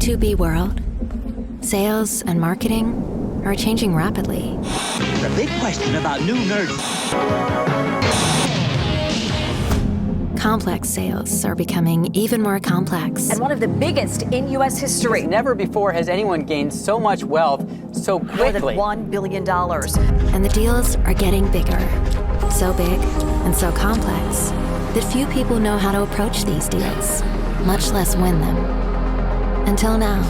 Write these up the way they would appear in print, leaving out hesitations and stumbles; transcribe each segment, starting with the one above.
B2B world, sales and marketing are changing rapidly. The big question about new nerds. Complex sales are becoming even more complex. And one of the biggest in U.S. history. Never before has anyone gained so much wealth so quickly. More than $1 billion. And the deals are getting bigger. So big and so complex that few people know how to approach these deals, much less win them. Until now.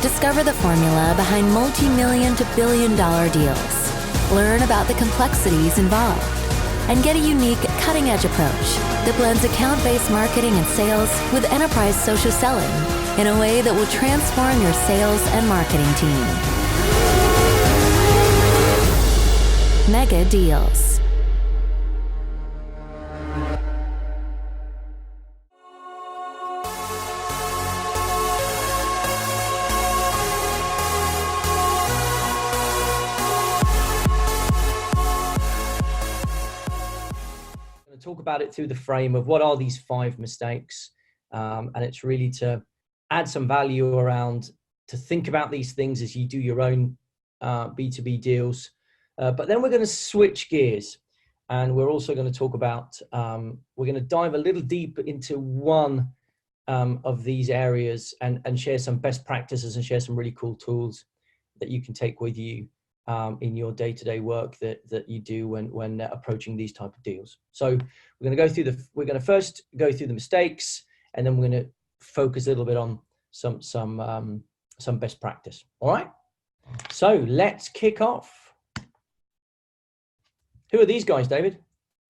Discover the formula behind multi-million to billion-dollar deals. Learn about the complexities involved and get a unique, cutting-edge approach that blends account-based marketing and sales with enterprise social selling in a way that will transform your sales and marketing team. Megadeals. Talk about it through the frame of what are these 5 mistakes, and it's really to add some value around to think about these things as you do your own B2B deals, but then we're going to switch gears and we're also going to talk about we're going to dive a little deep into one of these areas and share some best practices and share some really cool tools that you can take with you in your day-to-day work that you do when approaching these type of deals. So we're going to first go through the mistakes, and then we're going to focus a little bit on some best practice. All right. So let's kick off. Who are these guys, David?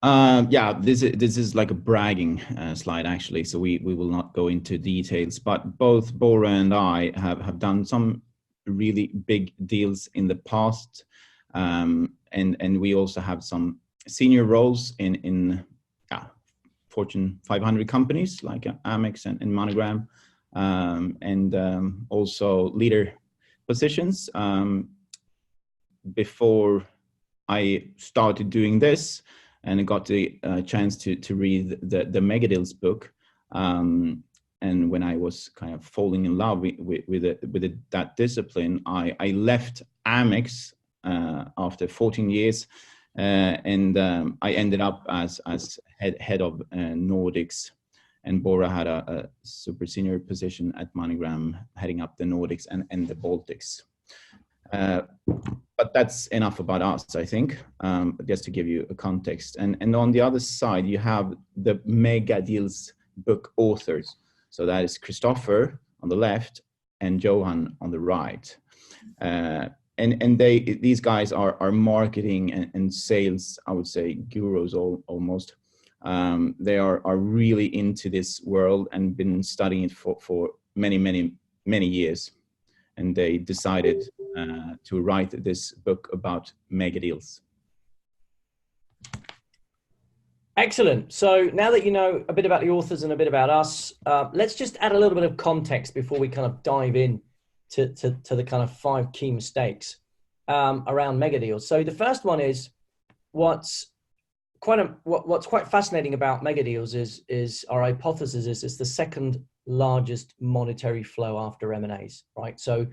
Yeah, this is like a bragging slide actually. So we will not go into details, but both Bora and I have done some really big deals in the past, and we also have some senior roles in Fortune 500 companies like Amex and Monogram, and also leader positions. Before I started doing this and I got the chance to read the Megadeals book, and when I was kind of falling in love with that discipline, I left Amex after 14 years, and I ended up as head of Nordics, and Bora had a super senior position at Monogram, heading up the Nordics and the Baltics. But that's enough about us, I think, just to give you a context. And on the other side, you have the Megadeals book authors. So that is Christopher on the left and Johan on the right. And these guys are marketing and sales, I would say, gurus almost. They are really into this world and been studying it for many years. And they decided to write this book about Megadeals. Excellent. So now that you know a bit about the authors and a bit about us, let's just add a little bit of context before we kind of dive in to the kind of 5 key mistakes around Megadeals. So the first one is what's quite fascinating about Megadeals is our hypothesis is it's the second largest monetary flow after M&As, right? So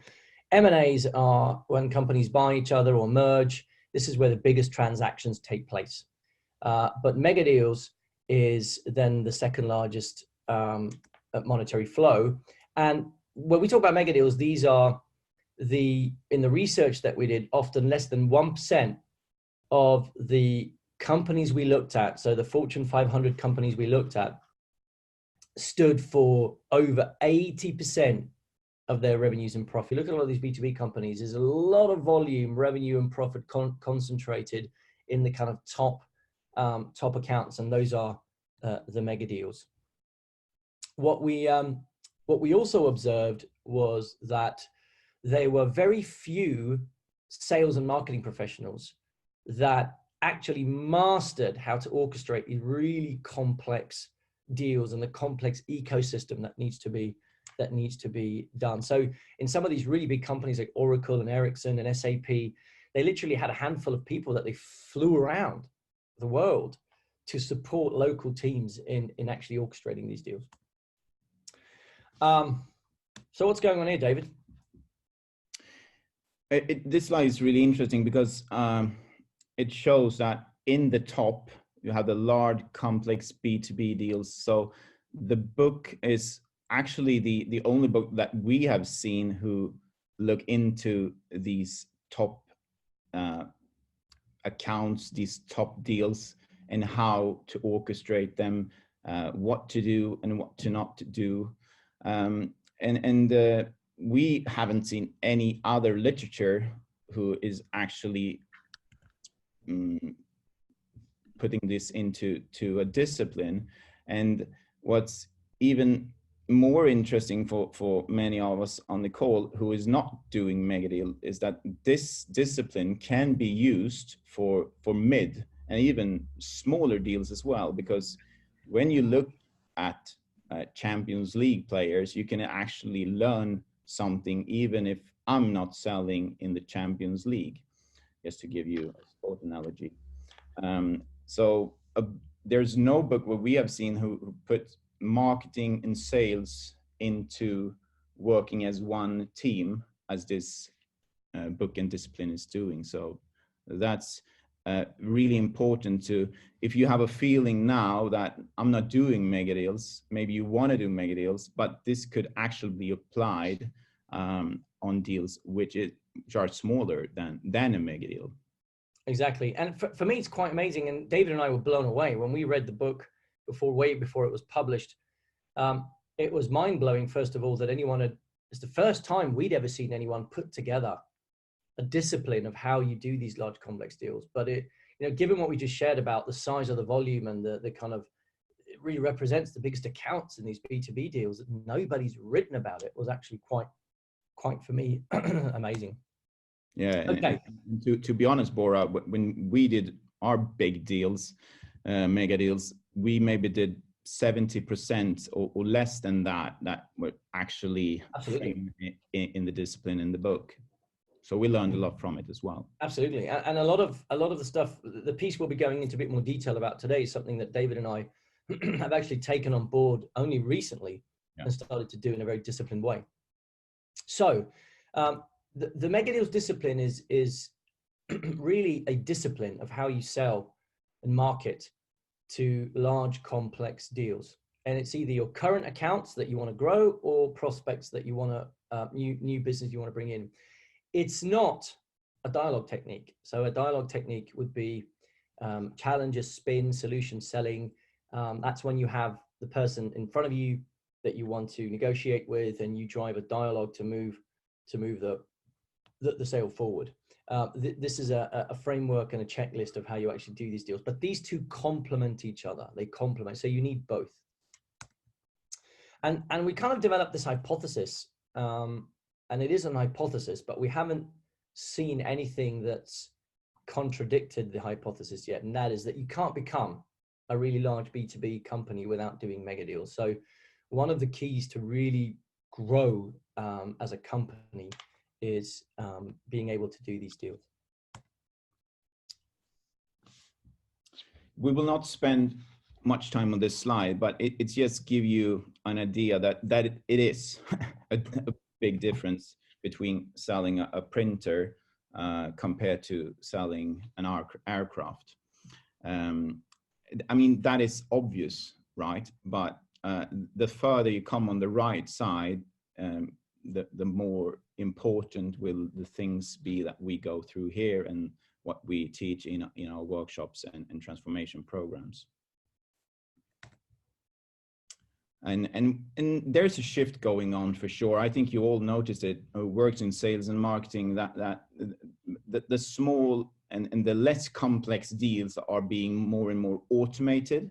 M&As are when companies buy each other or merge. This is where the biggest transactions take place. But Megadeals is then the second largest monetary flow. And when we talk about Megadeals, these are in the research that we did, often less than 1% of the companies we looked at. So the Fortune 500 companies we looked at stood for over 80% of their revenues and profit. Look at a lot of these B2B companies. There's a lot of volume, revenue and profit concentrated in the kind of top accounts, and those are the Megadeals. What we also observed was that there were very few sales and marketing professionals that actually mastered how to orchestrate these really complex deals and the complex ecosystem that needs to be done. So in some of these really big companies like Oracle and Ericsson and SAP, they literally had a handful of people that they flew around the world to support local teams in actually orchestrating these deals. So what's going on here, David? This slide is really interesting because it shows that in the top, you have the large, complex B2B deals. So the book is actually the only book that we have seen who look into these top accounts, these top deals, and how to orchestrate them, what to do and what to not to do. We haven't seen any other literature who is actually putting this into a discipline. And what's even more interesting for many of us on the call who is not doing Megadeal is that this discipline can be used for mid and even smaller deals as well, because when you look at Champions League players, you can actually learn something even if I'm not selling in the Champions League, just to give you a sport analogy. There's no book where we have seen who put marketing and sales into working as one team as this book and discipline is doing. So that's really important to, if you have a feeling now that I'm not doing Megadeals, maybe you want to do Megadeals, but this could actually be applied on deals which are smaller than a Megadeal. Exactly. And for me, it's quite amazing. And David and I were blown away when we read the book way before it was published. It was mind blowing, first of all, that it's the first time we'd ever seen anyone put together a discipline of how you do these large complex deals. But given what we just shared about the size of the volume and the kind of, it really represents the biggest accounts in these B2B deals that nobody's written about, it was actually quite for me, amazing. Yeah. Okay. And to be honest, Bora, when we did our big deals, mega deals, we maybe did 70% or less than that were actually in the discipline in the book. So we learned a lot from it as well. Absolutely. And a lot of the stuff, the piece we'll be going into a bit more detail about today is something that David and I have actually taken on board only recently and started to do in a very disciplined way. So the Megadeals discipline is really a discipline of how you sell and market to large complex deals. And it's either your current accounts that you want to grow or prospects that you want to, new business you want to bring in. It's not a dialogue technique. So a dialogue technique would be challenger, spin, solution selling. That's when you have the person in front of you that you want to negotiate with, and you drive a dialogue to move the sale forward. This is a framework and a checklist of how you actually do these deals. But these two complement each other. They complement. So you need both. And we kind of developed this hypothesis. And it is an hypothesis, but we haven't seen anything that's contradicted the hypothesis yet. And that is that you can't become a really large B2B company without doing mega deals. So one of the keys to really grow as a company is being able to do these deals. We will not spend much time on this slide, but it's just give you an idea that it is a big difference between selling a printer compared to selling an aircraft. I mean, that is obvious, right? But the further you come on the right side, the more important will the things be that we go through here and what we teach in our workshops and transformation programs. And there's a shift going on for sure. I think you all noticed it, who works in sales and marketing, that the small and the less complex deals are being more and more automated.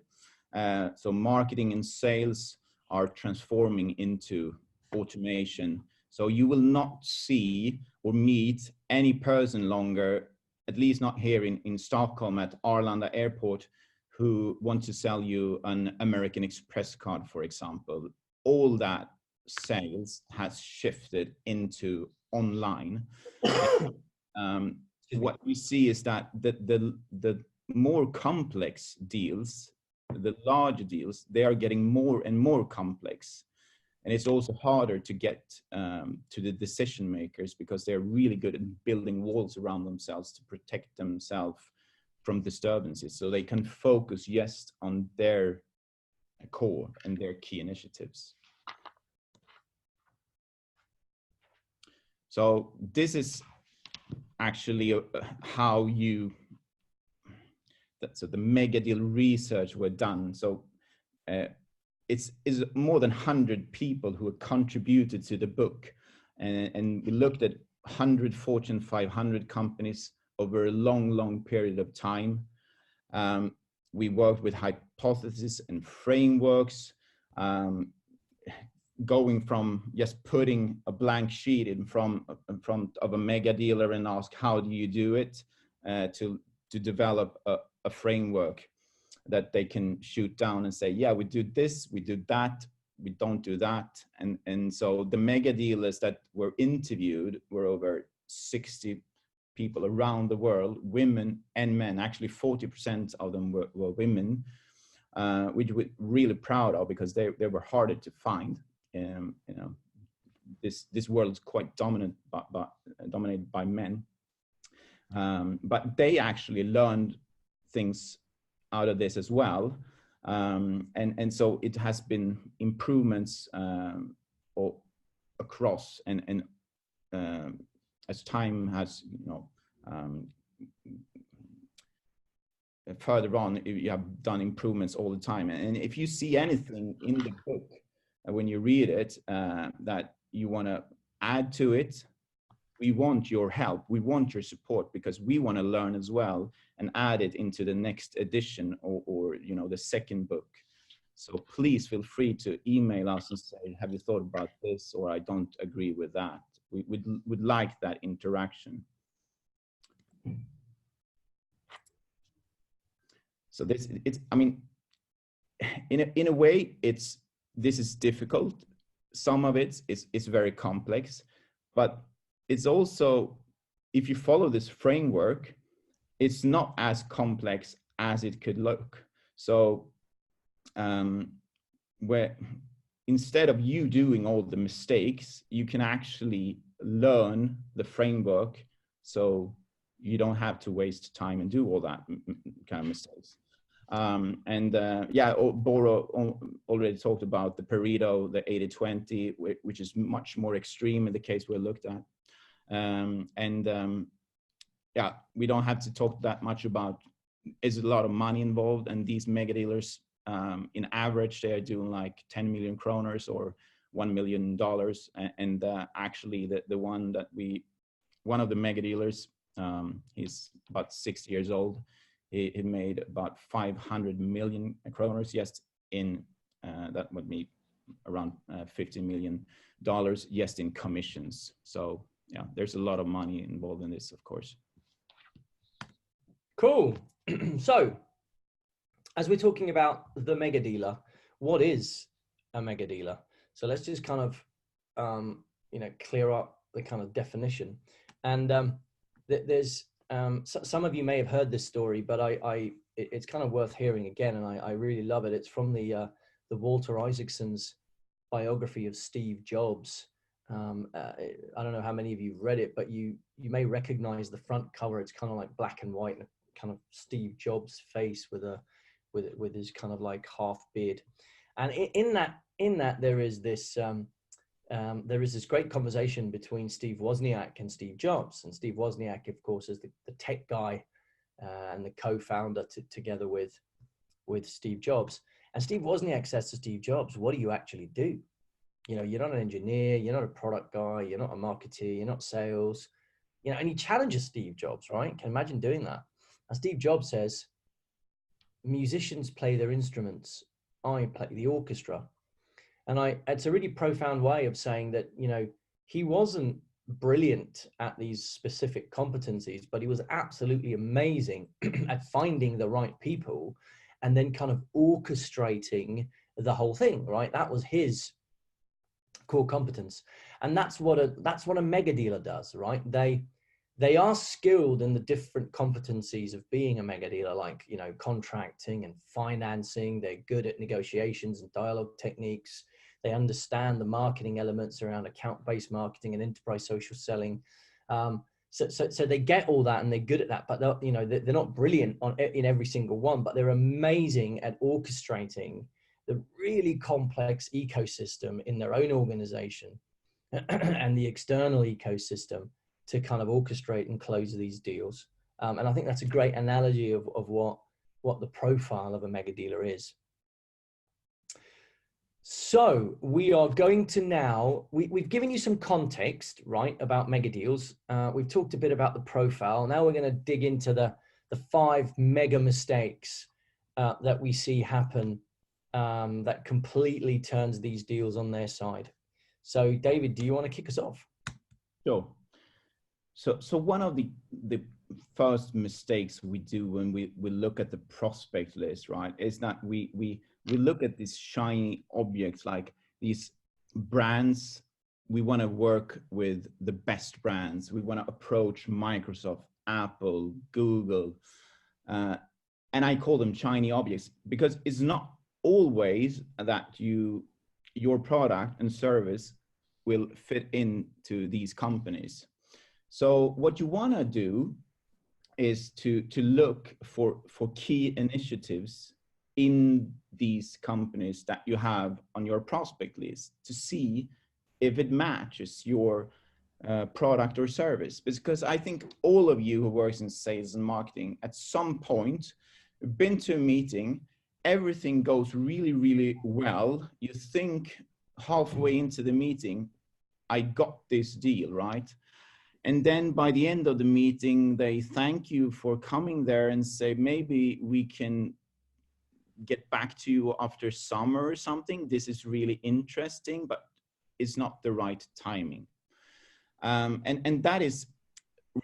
So marketing and sales are transforming into automation. So you will not see or meet any person longer, at least not here in Stockholm at Arlanda Airport, who want to sell you an American Express card, for example. All that sales has shifted into online. What we see is that the more complex deals, the larger deals, they are getting more and more complex. And it's also harder to get to the decision makers because they're really good at building walls around themselves to protect themselves from disturbances. So they can focus just on their core and their key initiatives. So this is actually how so the mega deal research were done. So it's more than 100 people who have contributed to the book. And we looked at 100 Fortune 500 companies over a long period of time. We worked with hypotheses and frameworks, going from just putting a blank sheet in front of a mega dealer and ask, how do you do it, to develop a framework that they can shoot down and say, yeah, we do this, we do that, we don't do that. And so the mega dealers that were interviewed were over 60 people around the world, women and men. Actually 40% of them were women, which we're really proud of because they were harder to find. You know, this world is quite dominated by men, but they actually learned things out of this as well, and so it has been improvements across, and as time has, you know, further on, you have done improvements all the time. And if you see anything in the book when you read it that you want to add to it, we want your help, we want your support, because we want to learn as well and add it into the next edition, or you know, the second book. So please feel free to email us and say, have you thought about this, or I don't agree with that. We would like that interaction. So this, it's, I mean, in a way, this is difficult. Some of it is very complex, but it's also, if you follow this framework, it's not as complex as it could look. So where instead of you doing all the mistakes, you can actually learn the framework, so you don't have to waste time and do all that kind of mistakes. Yeah, Boro already talked about the Pareto, the 80-20, which is much more extreme in the case we looked at. Yeah, we don't have to talk that much about, is a lot of money involved, and these mega dealers, in average, they are doing like 10 million kroners or $1 million. And actually one of the mega dealers, he's about 60 years old. He made about 500 million kroners just in, that would be around $50 million just in commissions. So yeah, there's a lot of money involved in this, of course. Cool. So as we're talking about the mega dealer, what is a mega dealer? So let's just kind of, you know, clear up the kind of definition. And there's, some of you may have heard this story, but it's kind of worth hearing again, and I really love it. It's from the Walter Isaacson's biography of Steve Jobs. I don't know how many of you have read it, but you may recognize the front cover. It's kind of like black and white, and kind of Steve Jobs' face with his kind of like half beard. And in that there is this great conversation between Steve Wozniak and Steve Jobs. And Steve Wozniak, of course, is the tech guy and the co-founder together with Steve Jobs. And Steve Wozniak says to Steve Jobs, what do you actually do? You know, you're not an engineer, you're not a product guy, you're not a marketer, you're not sales, you know, and he challenges Steve Jobs, right? Can you imagine doing that? And Steve Jobs says, musicians play their instruments, I play the orchestra. And it's a really profound way of saying that, you know, he wasn't brilliant at these specific competencies, but he was absolutely amazing at finding the right people and then kind of orchestrating the whole thing, right? That was his core competence. And that's what a mega dealer does, right? They they are skilled in the different competencies of being a mega dealer, like, you know, contracting and financing. They're good at negotiations and dialogue techniques. They understand the marketing elements around account-based marketing and enterprise social selling. So they get all that and they're good at that, but they're, you know, they're not brilliant in every single one, but they're amazing at orchestrating the really complex ecosystem in their own organization and the external ecosystem to kind of orchestrate and close these deals. And I think that's a great analogy of what the profile of a mega dealer is. So we are going to now, we've given you some context, right, about mega deals. We've talked a bit about the profile. Now we're going to dig into the 5 mega mistakes that we see happen that completely turns these deals on their side. So David, do you want to kick us off? Sure. So one of the first mistakes we do when we look at the prospect list, right, is that we look at these shiny objects, like these brands. We want to work with the best brands. We want to approach Microsoft, Apple, Google, and I call them shiny objects because it's not always that your product and service will fit into these companies. So what you want to do is to look for key initiatives in these companies that you have on your prospect list to see if it matches your product or service. Because I think all of you who works in sales and marketing at some point been to a meeting, everything goes really, really well. You think halfway into the meeting, I got this deal, right? And then by the end of the meeting, they thank you for coming there and say, maybe we can get back to you after summer or something. This is really interesting, but it's not the right timing. And that is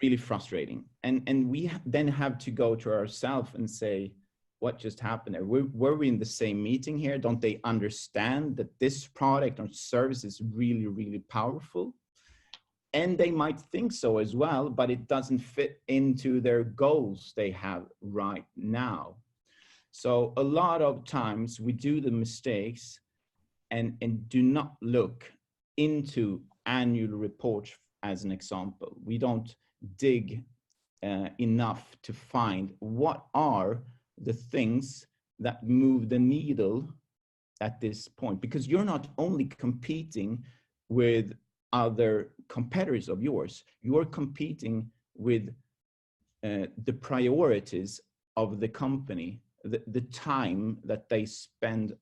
really frustrating. And we then have to go to ourselves and say, what just happened? Were we in the same meeting here? Don't they understand that this product or service is really, really powerful? And they might think so as well, but it doesn't fit into their goals they have right now. So a lot of times we do the mistakes and do not look into annual reports as an example. We don't dig enough to find what are the things that move the needle at this point, because you're not only competing with other competitors of yours, you're competing with the priorities of the company, the time that they spend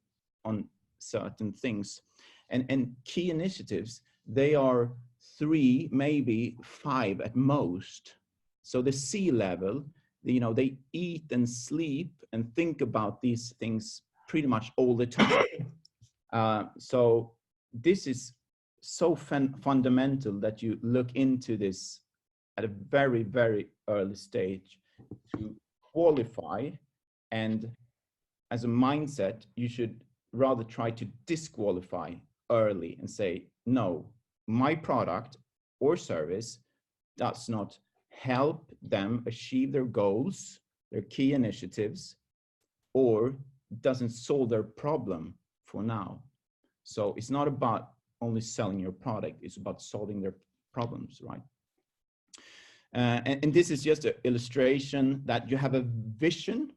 on certain things. And key initiatives, they are 3, maybe 5 at most. So the C-level, you know, they eat and sleep and think about these things pretty much all the time. So this is so fundamental that you look into this at a very, very early stage to qualify. And as a mindset, you should rather try to disqualify early and say, no, my product or service does not help them achieve their goals, their key initiatives, or doesn't solve their problem for now. So it's not about only selling your product, it's about solving their problems, right? And this is just an illustration that you have a vision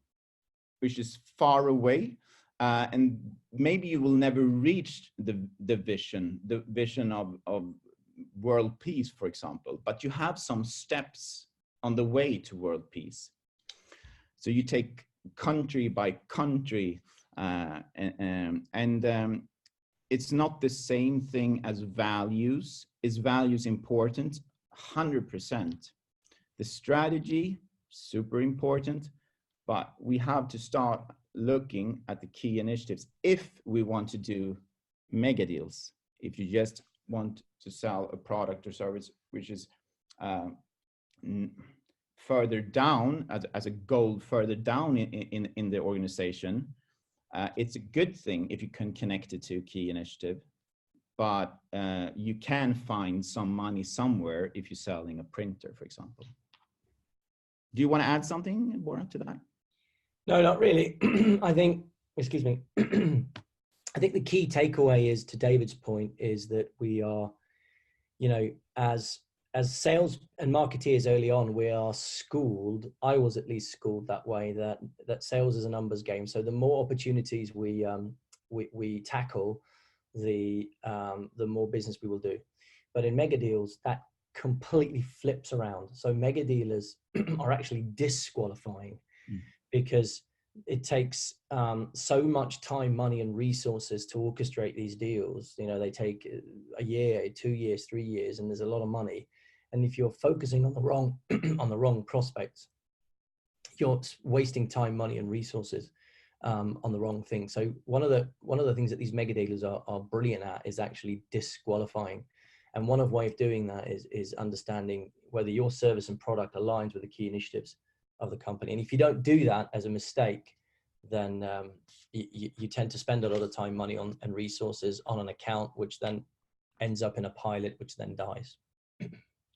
which is far away, and maybe you will never reach the vision of world peace, for example, but you have some steps on the way to world peace. So you take country by country, and it's not the same thing as values. Is values important? 100%. The strategy, super important, but we have to start looking at the key initiatives if we want to do mega deals. If you just want to sell a product or service which is further down as a goal further down in the organization, it's a good thing if you can connect it to a key initiative. but you can find some money somewhere if you're selling a printer, for example. Do you want to add something, Bora, to that? No, not really. I think, excuse me, I think the key takeaway is, to David's point, is that we are, you know, as sales and marketeers early on, we are schooled, I was at least schooled that way, that sales is a numbers game. So the more opportunities we tackle, the more business we will do. But in Megadeals, that completely flips around. So mega dealers are actually disqualifying because it takes so much time, money, and resources to orchestrate these deals. You know, they take a year, 2 years, 3 years, and there's a lot of money. And if you're focusing on the wrong on the wrong prospects, you're wasting time, money, and resources on the wrong thing. So one of the things that these mega dealers are brilliant at is actually disqualifying. And one way of doing that is understanding whether your service and product aligns with the key initiatives of the company. And if you don't do that as a mistake, then you tend to spend a lot of time, money, and resources on an account, which then ends up in a pilot, which then dies.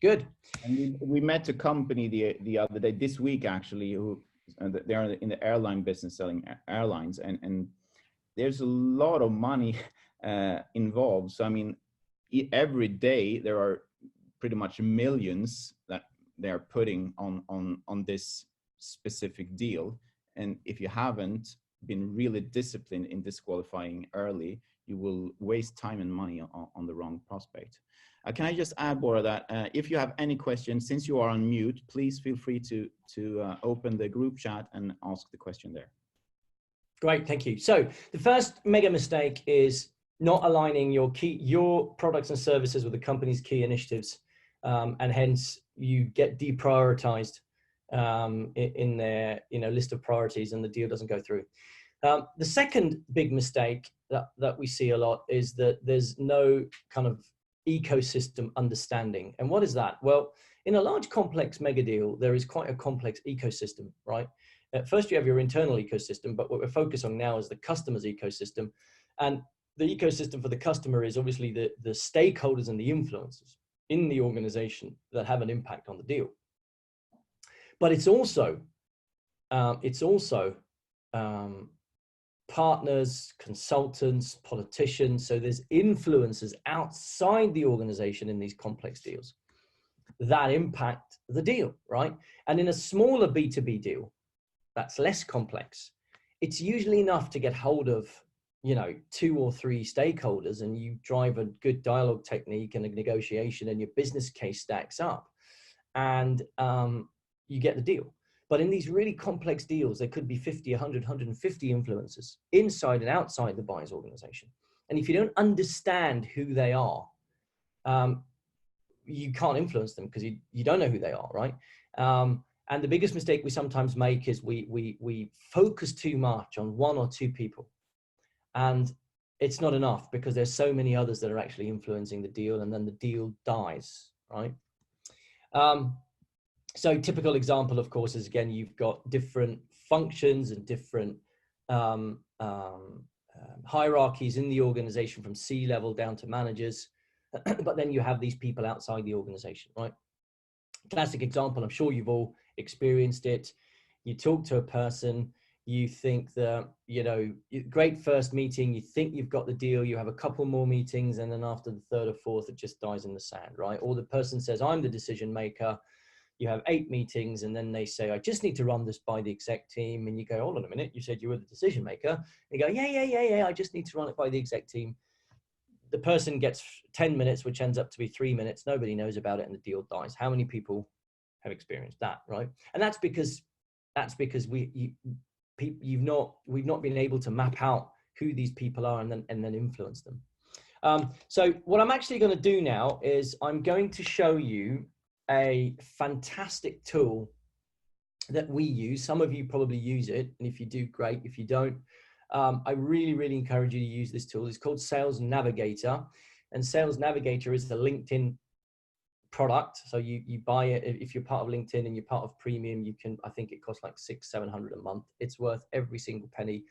Good. And we met a company the other day, this week actually, who they're in the airline business, selling airlines, and there's a lot of money involved. So I mean, every day there are pretty much millions that they are putting on this specific deal. And if you haven't been really disciplined in disqualifying early, you will waste time and money on the wrong prospect. Can I just add, Bora, that if you have any questions, since you are on mute, please feel free to open the group chat and ask the question there. Great, thank you. So the first mega mistake is not aligning your products and services with the company's key initiatives, and hence you get deprioritized in their list of priorities, and the deal doesn't go through. The second big mistake that we see a lot is that there's no kind of ecosystem understanding. And what is that? Well, in a large complex mega deal, there is quite a complex ecosystem, right? At first you have your internal ecosystem, but what we're focused on now is the customer's ecosystem. And the ecosystem for the customer is obviously the stakeholders and the influencers in the organization that have an impact on the deal. But it's also partners, consultants, politicians. So there's influencers outside the organization in these complex deals that impact the deal, right? And in a smaller B2B deal that's less complex, it's usually enough to get hold of 2 or 3 stakeholders, and you drive a good dialogue technique and a negotiation, and your business case stacks up, and you get the deal. But in these really complex deals, there could be 50, 100, 150 influencers inside and outside the buyer's organization. And if you don't understand who they are, you can't influence them because you don't know who they are, right? And the biggest mistake we sometimes make is we focus too much on 1 or 2 people. And it's not enough because there's so many others that are actually influencing the deal, and then the deal dies, right? So typical example, of course, is, again, you've got different functions and different hierarchies in the organization, from C-level down to managers, but then you have these people outside the organization, right? Classic example, I'm sure you've all experienced it. You talk to a person, you think that, great first meeting, you think you've got the deal, you have a couple more meetings, and then after the 3rd or 4th, it just dies in the sand, right? Or the person says, I'm the decision maker. You have 8 meetings, and then they say, I just need to run this by the exec team. And you go, hold on a minute, you said you were the decision maker. And you go, yeah, I just need to run it by the exec team. The person gets 10 minutes, which ends up to be 3 minutes. Nobody knows about it, and the deal dies. How many people have experienced that, right? And that's because we've not been able to map out who these people are and then influence them. So what I'm actually going to do now is I'm going to show you a fantastic tool that we use. Some of you probably use it, and if you do, great. If you don't, I really encourage you to use this tool. It's called Sales Navigator, and Sales Navigator is the LinkedIn product. So you buy it if you're part of LinkedIn and you're part of Premium. You can, I think it costs like $600-700 a month. It's worth every single penny,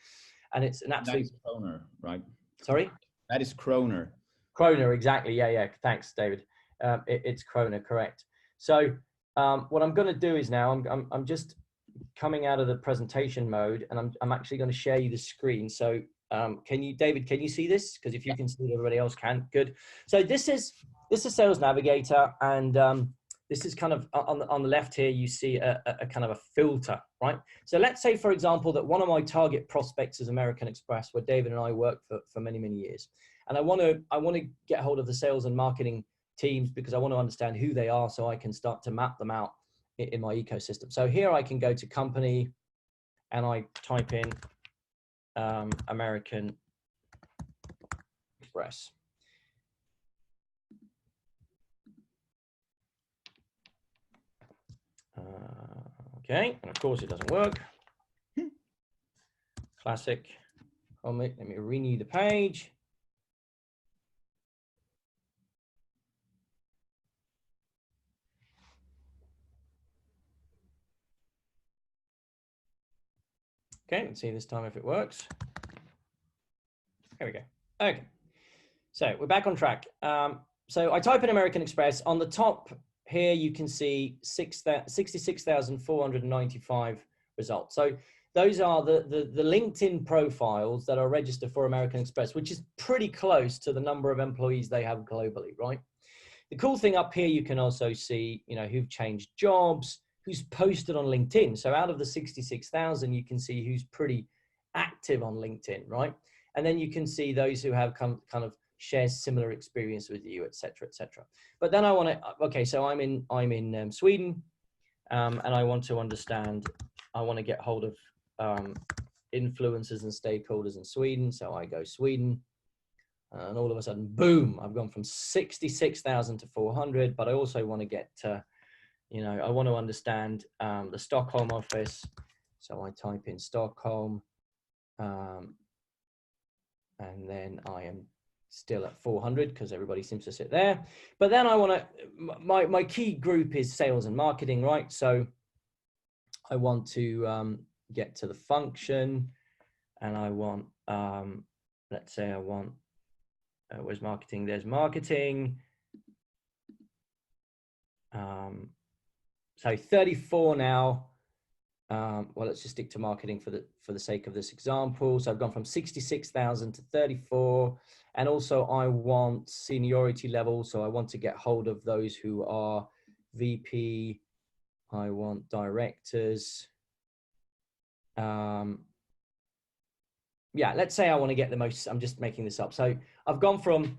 and it's an absolute. That is kroner, right? Sorry, that is kroner. Kroner, exactly. Yeah. Thanks, David. It's Kroner, correct. So what I'm going to do is now I'm just coming out of the presentation mode, and I'm actually going to share you the screen. So David, can you see this? Because if you can see it, everybody else can. Good. So this is Sales Navigator, and this is kind of on the left here. You see a kind of a filter, right? So let's say, for example, that one of my target prospects is American Express, where David and I worked for many years, and I want to get hold of the sales and marketing teams because I want to understand who they are, so I can start to map them out in my ecosystem. So here I can go to company, and I type in American Express. Okay, and of course it doesn't work. Classic. Let me renew the page. Okay, let's see this time if it works. There we go. Okay, so we're back on track. So I type in American Express. On the top here, you can see 66,495 results. So those are the LinkedIn profiles that are registered for American Express, which is pretty close to the number of employees they have globally, right? The cool thing up here, you can also see, who've changed jobs, who's posted on LinkedIn. So out of the 66,000, you can see who's pretty active on LinkedIn, right? And then you can see those who have kind of share similar experience with you, et cetera, et cetera. But then I want to, okay, so I'm in Sweden, and I want to understand, I want to get hold of influencers and stakeholders in Sweden. So I go Sweden, and all of a sudden, boom, I've gone from 66,000 to 400, but I also want to get to, I want to understand the Stockholm office. So I type in Stockholm, and then I am still at 400 because everybody seems to sit there. But then I want to, my key group is sales and marketing, right? So I want to get to the function, and I want, let's say I want, where's marketing? There's marketing. So 34 now. Well, let's just stick to marketing for the sake of this example. So I've gone from 66,000 to 34, and also I want seniority level. So I want to get hold of those who are VP. I want directors. Yeah, let's say I want to get the most. I'm just making this up. So I've gone from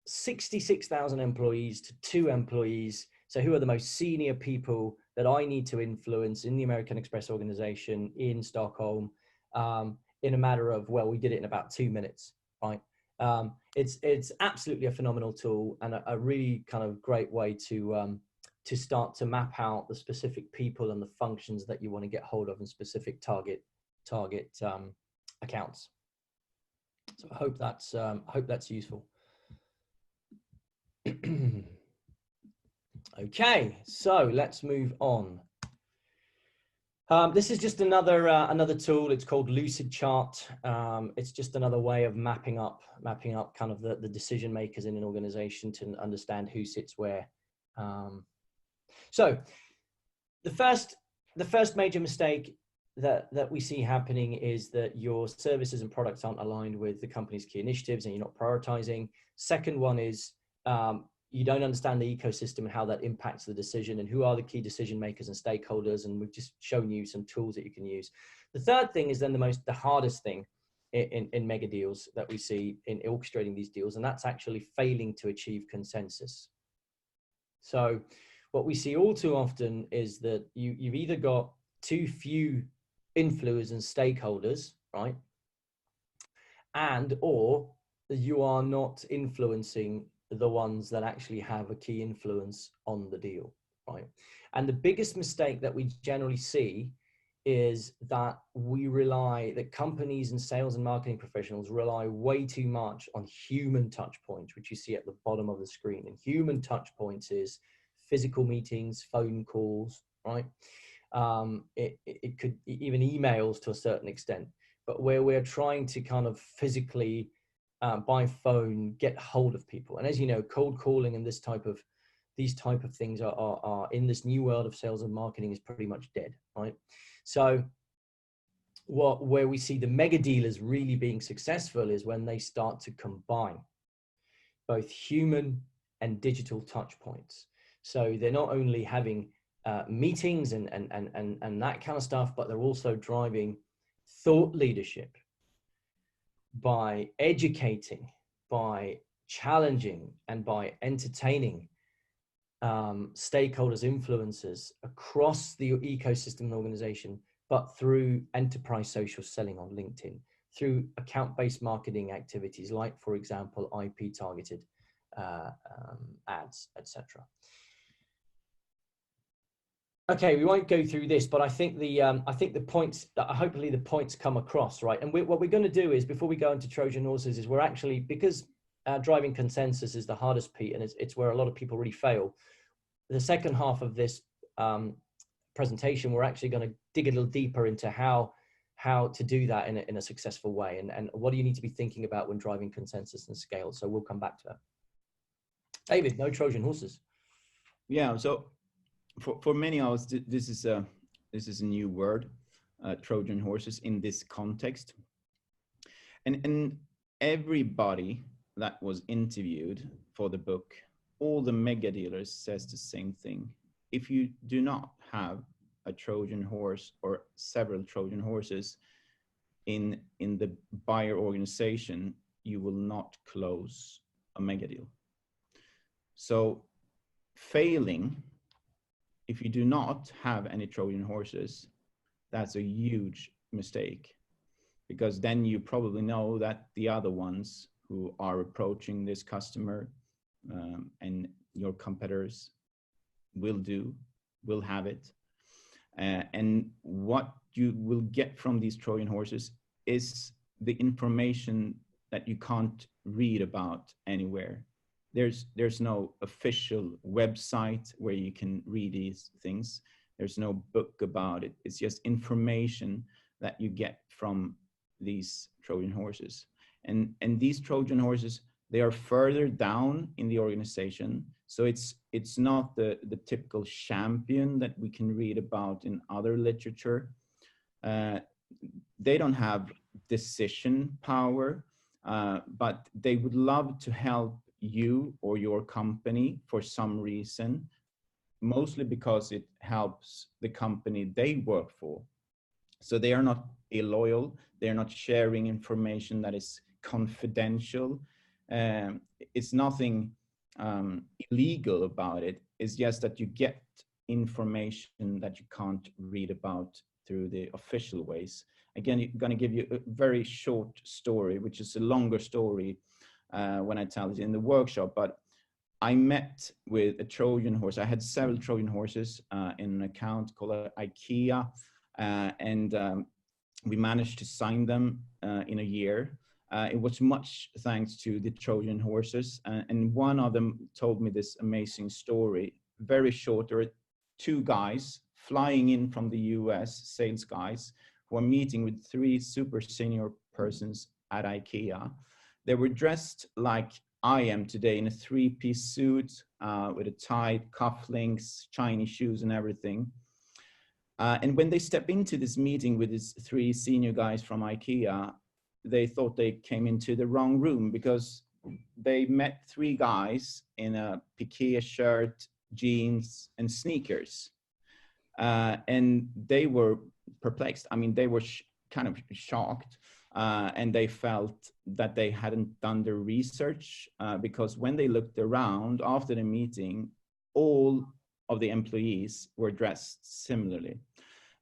66,000 employees to 2 employees. So who are the most senior people that I need to influence in the American Express organization in Stockholm, in a matter of, well, we did it in about 2 minutes, right? It's absolutely a phenomenal tool, and a really kind of great way to start to map out the specific people and the functions that you want to get hold of in specific target accounts. So I hope that's useful. Okay, so let's move on. This is just another tool. It's called Lucid Chart. It's just another way of mapping up kind of the decision makers in an organization to understand who sits where. So the first major mistake that we see happening is that your services and products aren't aligned with the company's key initiatives, and you're not prioritizing. Second one is you don't understand the ecosystem and how that impacts the decision, and who are the key decision makers and stakeholders. And we've just shown you some tools that you can use. The third thing is then the hardest thing in mega deals that we see in orchestrating these deals, and that's actually failing to achieve consensus. So what we see all too often is that you've either got too few influencers and stakeholders, right? And or you are not influencing the ones that actually have a key influence on the deal, right? And the biggest mistake that we generally see is that that companies and sales and marketing professionals rely way too much on human touch points, which you see at the bottom of the screen. And human touch points is physical meetings, phone calls, right? It could even emails to a certain extent, but where we're trying to kind of physically by phone, get hold of people. And as you know, cold calling and these type of things are in this new world of sales and marketing is pretty much dead, right? So where we see the mega dealers really being successful is when they start to combine both human and digital touch points. So they're not only having meetings and that kind of stuff, but they're also driving thought leadership by educating, by challenging, and by entertaining stakeholders, influencers across the ecosystem and organization, but through enterprise social selling on LinkedIn, through account-based marketing activities, like, for example, IP targeted ads, etc. Okay, we won't go through this, but I think the points, hopefully the points come across, right? And what we're going to do is, before we go into Trojan horses, is we're actually, because driving consensus is the hardest piece, and it's where a lot of people really fail. The second half of this presentation, we're actually going to dig a little deeper into how to do that in a successful way, and what do you need to be thinking about when driving consensus and scale. So we'll come back to that. David, no Trojan horses. Yeah. So for many of us, this is a new word, Trojan horses, in this context. And everybody that was interviewed for the book, all the mega dealers says the same thing. If you do not have a Trojan horse or several Trojan horses in the buyer organization, you will not close a mega deal. So failing, if you do not have any Trojan horses, that's a huge mistake, because then you probably know that the other ones who are approaching this customer and your competitors will have it. And what you will get from these Trojan horses is the information that you can't read about anywhere. There's no official website where you can read these things. There's no book about it. It's just information that you get from these Trojan horses. And these Trojan horses, they are further down in the organization. So it's not the typical champion that we can read about in other literature. They don't have decision power, but they would love to help you or your company for some reason, mostly because it helps the company they work for. So they are not illoyal. They're not sharing information that is confidential. It's nothing illegal about it. It's just that you get information that you can't read about through the official ways. Again, I'm going to give you a very short story, which is a longer story when I tell it in the workshop. But I met with a Trojan horse. I had several Trojan horses in an account called IKEA, and we managed to sign them in a year. It was much thanks to the Trojan horses. And one of them told me this amazing story, very short. There were two guys flying in from the US, sales guys, who were meeting with three super senior persons at IKEA. They were dressed like I am today, in a three-piece suit with a tie, cufflinks, shiny shoes and everything. And when they step into this meeting with these three senior guys from IKEA, they thought they came into the wrong room, because they met three guys in a piqué shirt, jeans, and sneakers. And they were perplexed. I mean, they were kind of shocked, and they felt that they hadn't done their research, because when they looked around after the meeting, all of the employees were dressed similarly.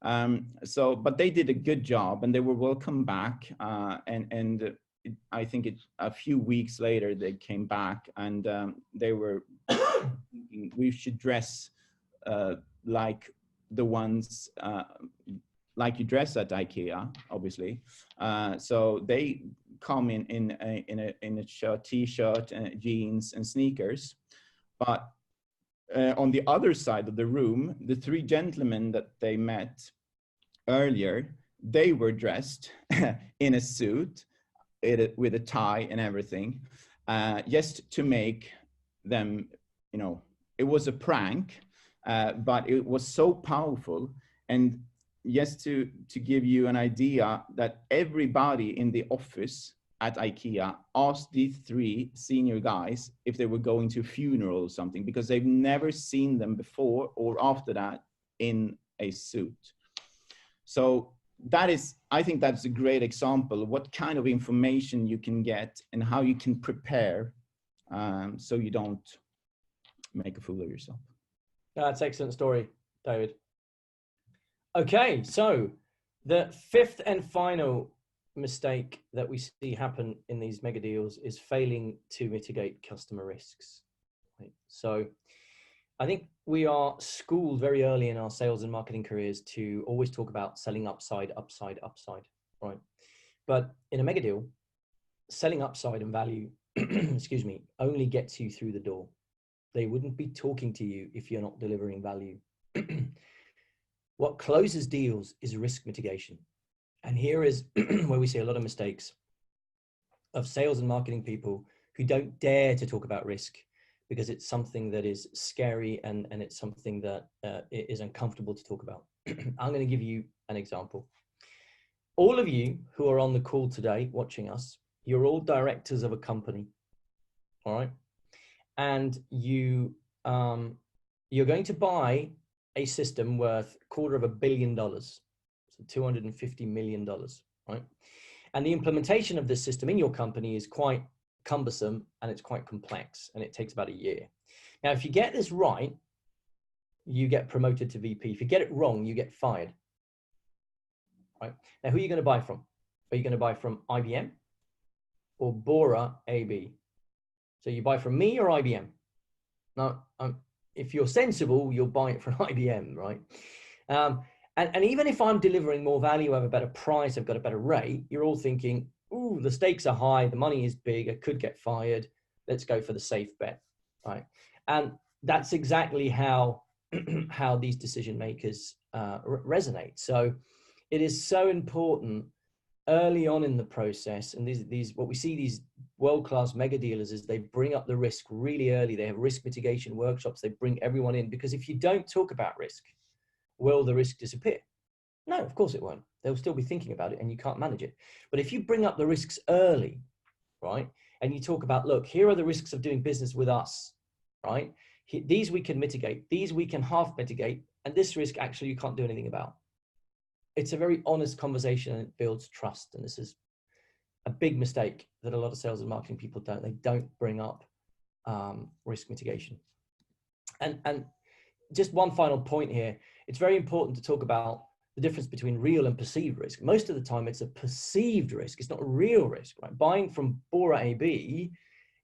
But they did a good job, and they were welcome back. I think a few weeks later, they came back, and they were thinking we should dress like the ones like you dress at IKEA, obviously. So they come in a shirt, t-shirt, jeans, and sneakers. But on the other side of the room, the three gentlemen that they met earlier, they were dressed in a suit, it with a tie and everything, just to make them, it was a prank, but it was so powerful. And just to give you an idea, that everybody in the office at IKEA asked these 3 senior guys if they were going to a funeral or something, because they've never seen them before or after that in a suit. So I think that's a great example of what kind of information you can get and how you can prepare, so you don't make a fool of yourself. That's an excellent story, David. Okay, so the 5th and final mistake that we see happen in these mega deals is failing to mitigate customer risks. Right? So I think we are schooled very early in our sales and marketing careers to always talk about selling upside, upside, upside, right? But in a mega deal, selling upside and value, excuse me, only gets you through the door. They wouldn't be talking to you if you're not delivering value. What closes deals is risk mitigation. And here is where we see a lot of mistakes of sales and marketing people who don't dare to talk about risk because it's something that is scary and it's something that is uncomfortable to talk about. I'm going to give you an example. All of you who are on the call today watching us, you're all directors of a company, all right? And you're going to buy a system worth $250 million. So $250 million, right? And the implementation of this system in your company is quite cumbersome and it's quite complex and it takes about a year. Now, if you get this right, you get promoted to VP. If you get it wrong, you get fired, right? Now, who are you going to buy from? Are you going to buy from IBM or Bora AB? So you buy from me or IBM? Now, if you're sensible, you'll buy it from IBM, right? And even if I'm delivering more value, I have a better price, I've got a better rate, you're all thinking, ooh, the stakes are high, the money is big, I could get fired, let's go for the safe bet, right? And that's exactly how, how these decision makers resonate. So it is so important early on in the process, and these what we see these world-class mega dealers is they bring up the risk really early. They have risk mitigation workshops, they bring everyone in, because if you don't talk about risk, will the risk disappear? No, of course it won't. They'll still be thinking about it and you can't manage it. But if you bring up the risks early, right, and you talk about, look, here are the risks of doing business with us, right? These we can mitigate, these we can half mitigate, and this risk actually you can't do anything about. It's a very honest conversation and it builds trust. And this is a big mistake that a lot of sales and marketing people don't. They don't bring up risk mitigation. And just one final point here. It's very important to talk about the difference between real and perceived risk. Most of the time it's a perceived risk. It's not a real risk, right? Buying from Bora AB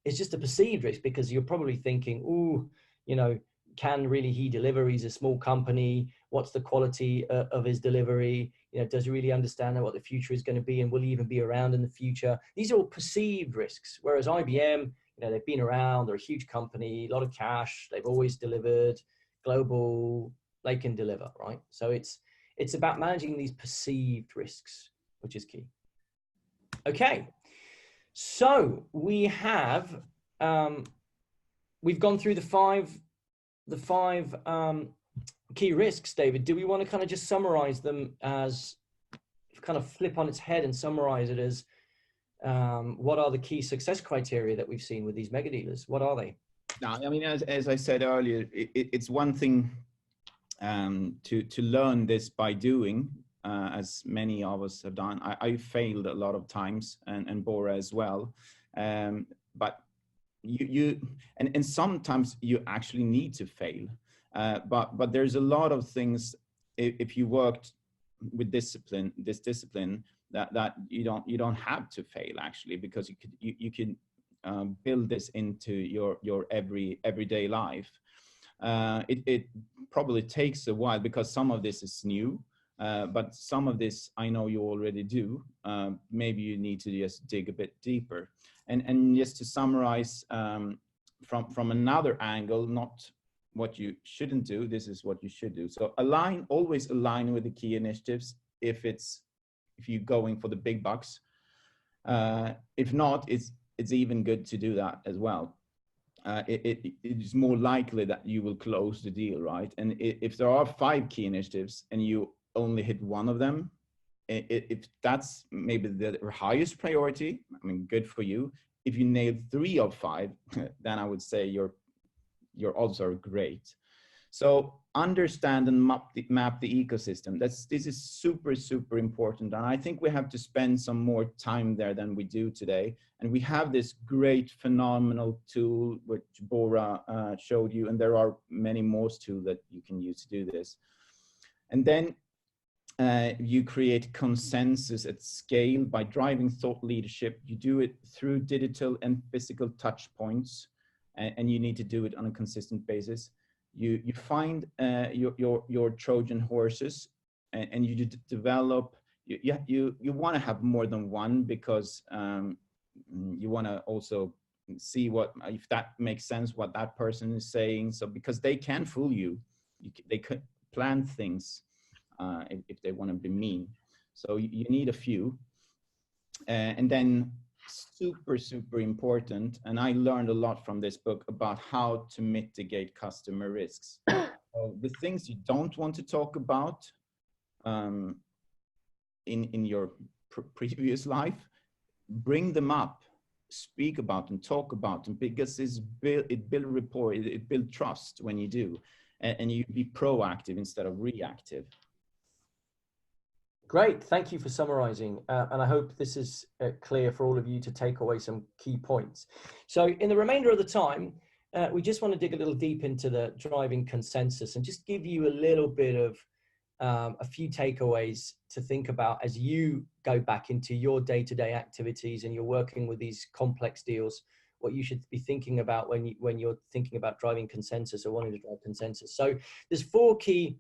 is just a perceived risk because you're probably thinking, ooh, you know, can really he deliver? He's a small company. What's the quality of his delivery? You know, does he really understand what the future is going to be, and will he even be around in the future? These are all perceived risks. Whereas IBM, you know, they've been around, they're a huge company, a lot of cash, they've always delivered, global, they can deliver, right? So it's about managing these perceived risks, which is key. Okay, so we have we've gone through the five key risks, David. Do we want to kind of just summarize them as, kind of flip on its head and summarize it as what are the key success criteria that we've seen with these mega dealers? What are they? No, I mean, as I said earlier, it's one thing to learn this by doing, as many of us have done. I failed a lot of times, and Bora as well. But and sometimes you actually need to fail. But there's a lot of things, if you worked with this discipline, that you don't have to fail actually, because you can build this into your everyday life. It probably takes a while because some of this is new, but some of this I know you already do. Maybe you need to just dig a bit deeper. And just to summarize from another angle, not what you shouldn't do, this is what you should do. So always align with the key initiatives if you're going for the big bucks. If not, it's even good to do that as well. It's more likely that you will close the deal, right? And if there are 5 key initiatives and you only hit one of them, if that's maybe the highest priority, I mean, good for you. If you nail 3 of 5, then I would say your odds are great. So understand and map the ecosystem. This is super important, and I think we have to spend some more time there than we do today. And we have this great, phenomenal tool which Bora showed you, and there are many more tools that you can use to do this. And then you create consensus at scale by driving thought leadership. You do it through digital and physical touch points, and you need to do it on a consistent basis. You find your Trojan horses, and you develop. You want to have more than one, because you want to also see if that makes sense, what that person is saying. So because they can fool you, they could plan things if they want to be mean. So you need a few, and then super important, and I learned a lot from this book about how to mitigate customer risks. So the things you don't want to talk about in your previous life, bring them up, speak about them, talk about them, because it builds rapport, it builds trust when you do, and you be proactive instead of reactive. Great, thank you for summarizing, and I hope this is clear for all of you to take away some key points. So in the remainder of the time, we just want to dig a little deep into the driving consensus and just give you a little bit of a few takeaways to think about as you go back into your day-to-day activities and you're working with these complex deals, what you should be thinking about when you're thinking about driving consensus or wanting to drive consensus. So there's four key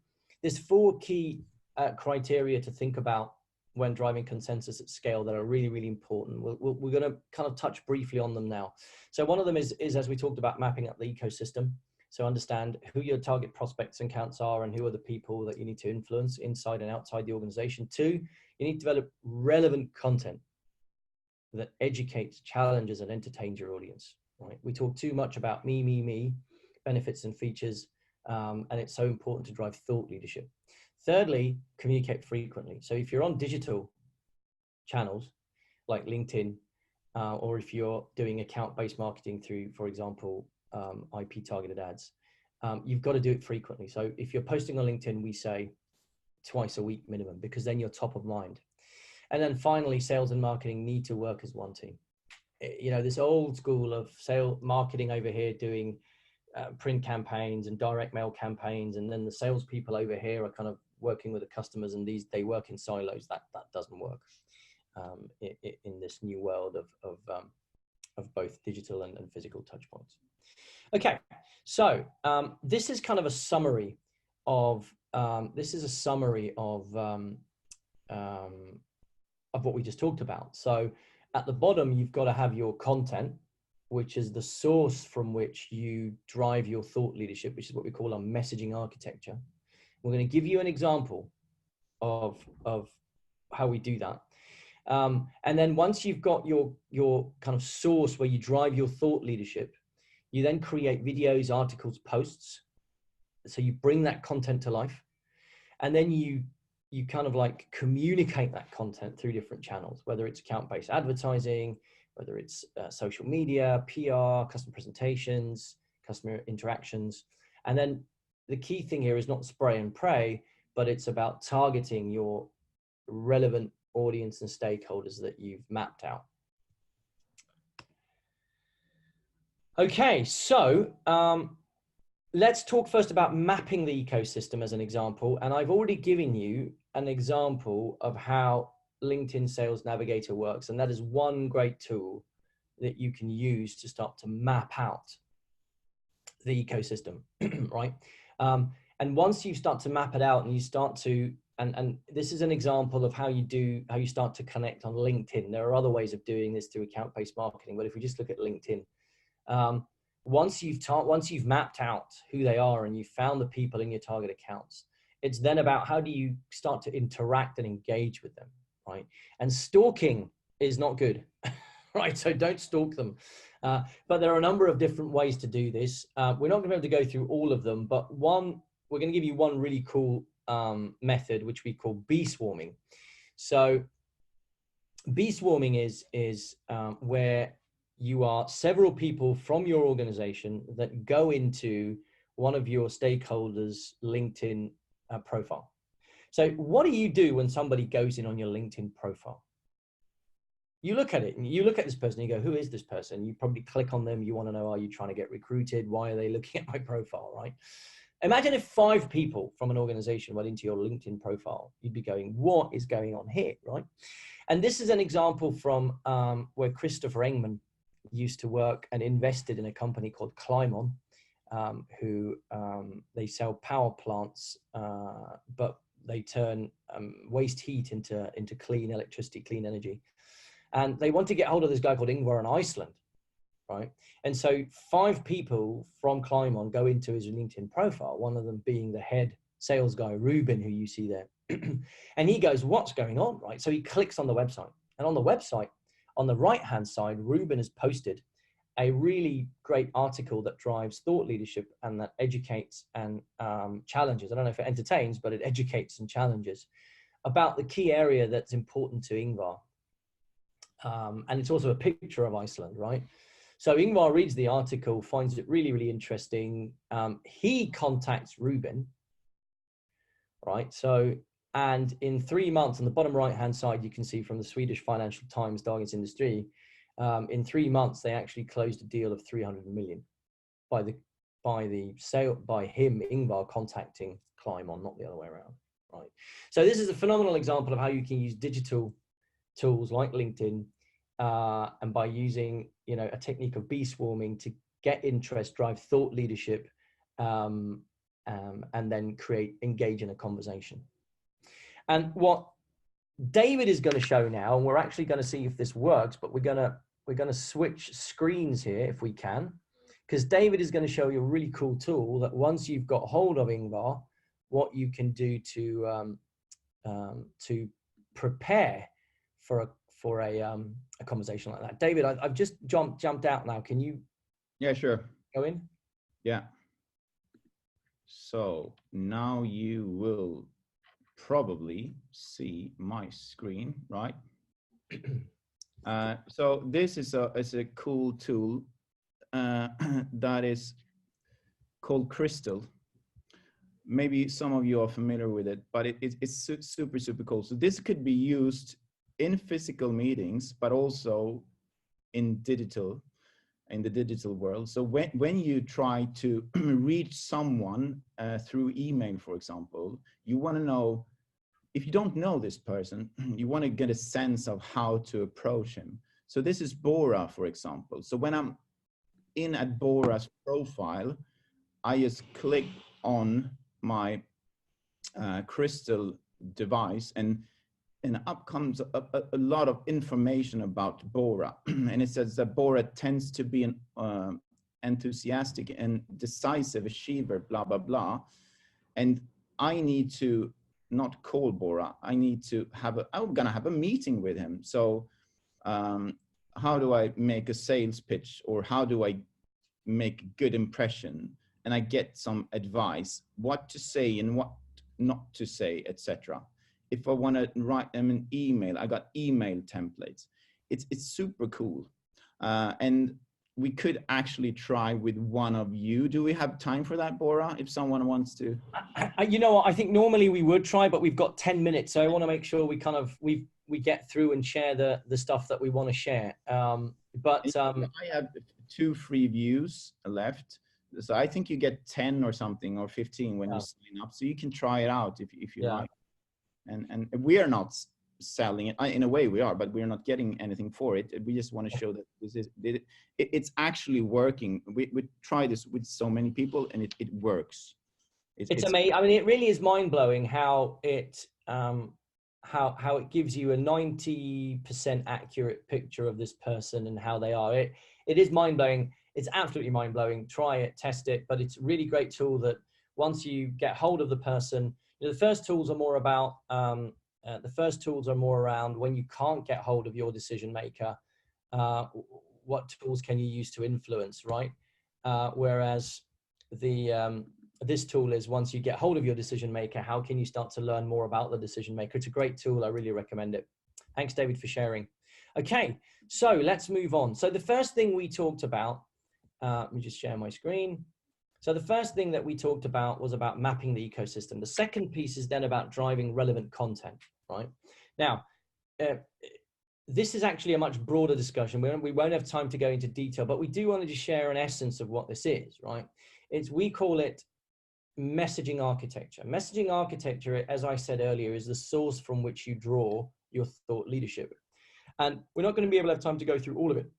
criteria to think about when driving consensus at scale that are really important. We're going to kind of touch briefly on them now. So one of them is as we talked about, mapping up the ecosystem. So understand who your target prospects and accounts are and who are the people that you need to influence inside and outside the organization. 2, you need to develop relevant content that educates, challenges, and entertains your audience. Right? We talk too much about me, benefits and features, and it's so important to drive thought leadership. Thirdly, communicate frequently. So if you're on digital channels like LinkedIn, or if you're doing account-based marketing through, for example, IP targeted ads, you've got to do it frequently. So if you're posting on LinkedIn, we say twice a week minimum, because then you're top of mind. And then finally, sales and marketing need to work as one team. You know, this old school of sales marketing over here doing print campaigns and direct mail campaigns, and then the salespeople over here are kind of working with the customers, and they work in silos. That doesn't work in this new world of both digital and physical touch points. Okay, so this is kind of a summary of what we just talked about. So at the bottom, you've got to have your content, which is the source from which you drive your thought leadership, which is what we call our messaging architecture. We're going to give you an example of how we do that. And then once you've got your kind of source where you drive your thought leadership, you then create videos, articles, posts. So you bring that content to life, and then you kind of like communicate that content through different channels, whether it's account-based advertising, whether it's social media, PR, customer presentations, customer interactions. And then the key thing here is not spray and pray, but it's about targeting your relevant audience and stakeholders that you've mapped out. Okay, so let's talk first about mapping the ecosystem as an example. And I've already given you an example of how LinkedIn Sales Navigator works. And that is one great tool that you can use to start to map out the ecosystem, right? And once you start to map it out and you start to, and this is an example of how you start to connect on LinkedIn. There are other ways of doing this through account-based marketing, but if we just look at LinkedIn, once you've mapped out who they are and you've found the people in your target accounts, it's then about how do you start to interact and engage with them, right? And stalking is not good, right? So don't stalk them. But there are a number of different ways to do this. We're not going to be able to go through all of them, but we're going to give you one really cool method, which we call bee swarming. So bee swarming is where you are several people from your organization that go into one of your stakeholders' LinkedIn profile. So what do you do when somebody goes in on your LinkedIn profile? You look at it and you look at this person, you go, who is this person? You probably click on them. You want to know, are you trying to get recruited? Why are they looking at my profile, right? Imagine if 5 people from an organization went into your LinkedIn profile. You'd be going, what is going on here, right? And this is an example from where Christopher Engman used to work and invested in a company called Climon, who they sell power plants, but they turn waste heat into clean electricity, clean energy. And they want to get hold of this guy called Ingvar in Iceland, right? And so 5 people from Climon go into his LinkedIn profile, one of them being the head sales guy, Ruben, who you see there. And he goes, what's going on, right? So he clicks on the website. And on the website, on the right-hand side, Ruben has posted a really great article that drives thought leadership and that educates and challenges. I don't know if it entertains, but it educates and challenges about the key area that's important to Ingvar. And it's also a picture of Iceland, right? So Ingvar reads the article, finds it really, really interesting. He contacts Ruben, right? So, and in 3 months, on the bottom right-hand side, you can see from the Swedish Financial Times, Dagens Industri, in 3 months, they actually closed a deal of 300 million by him, Ingvar, contacting Climon, not the other way around, right? So this is a phenomenal example of how you can use digital tools like LinkedIn, and by using, a technique of bee swarming to get interest, drive thought leadership, and then engage in a conversation. And what David is going to show now, and we're actually going to see if this works, but we're going to switch screens here if we can, because David is going to show you a really cool tool that once you've got hold of Ingvar, what you can do to prepare for a conversation like that. David, I've just jumped out now. Can you? Yeah, sure. Go in. Yeah. So now you will probably see my screen, right? So this is a cool tool that is called Crystal. Maybe some of you are familiar with it, but it's super, super cool. So this could be used in physical meetings, but also in the digital world. So when you try to reach someone through email, for example, you want to know, if you don't know this person, you want to get a sense of how to approach him. So this is Bora, for example. So when I'm in at Bora's profile, I just click on my Crystal device, and up comes a lot of information about Bora. And it says that Bora tends to be an enthusiastic and decisive achiever, blah, blah, blah. And I need to not call Bora. I'm gonna have a meeting with him. So how do I make a sales pitch, or how do I make a good impression? And I get some advice, what to say and what not to say, etc. If I want to write them an email, I got email templates. It's super cool. And we could actually try with one of you. Do we have time for that, Bora? If someone wants to. You know what? I think normally we would try, but we've got 10 minutes. So I want to make sure we get through and share the stuff that we want to share. I have 2 free views left. So I think you get 10 or something, or 15 when you sign up. So you can try it out if you like. And we are not selling it. In a way we are, but we're not getting anything for it. We just want to show that it's actually working. We try this with so many people, and it works. It's amazing. I mean, it really is mind-blowing how it gives you a 90% accurate picture of this person and how they are. It is mind-blowing. It's absolutely mind-blowing. Try it, test it, but it's a really great tool that once you get hold of the person, the first tools are more about The first tools are more around when you can't get hold of your decision maker, what tools can you use to influence, right? Whereas this tool is once you get hold of your decision maker, how can you start to learn more about the decision maker? It's a great tool. I really recommend it. Thanks, David, for sharing. Okay, so let's move on. So the first thing we talked about, let me just share my screen. So the first thing that we talked about was about mapping the ecosystem. The second piece is then about driving relevant content, right? Now, this is actually a much broader discussion. We won't have time to go into detail, but we do want to just share an essence of what this is, right? We call it messaging architecture. Messaging architecture, as I said earlier, is the source from which you draw your thought leadership. And we're not going to be able to have time to go through all of it,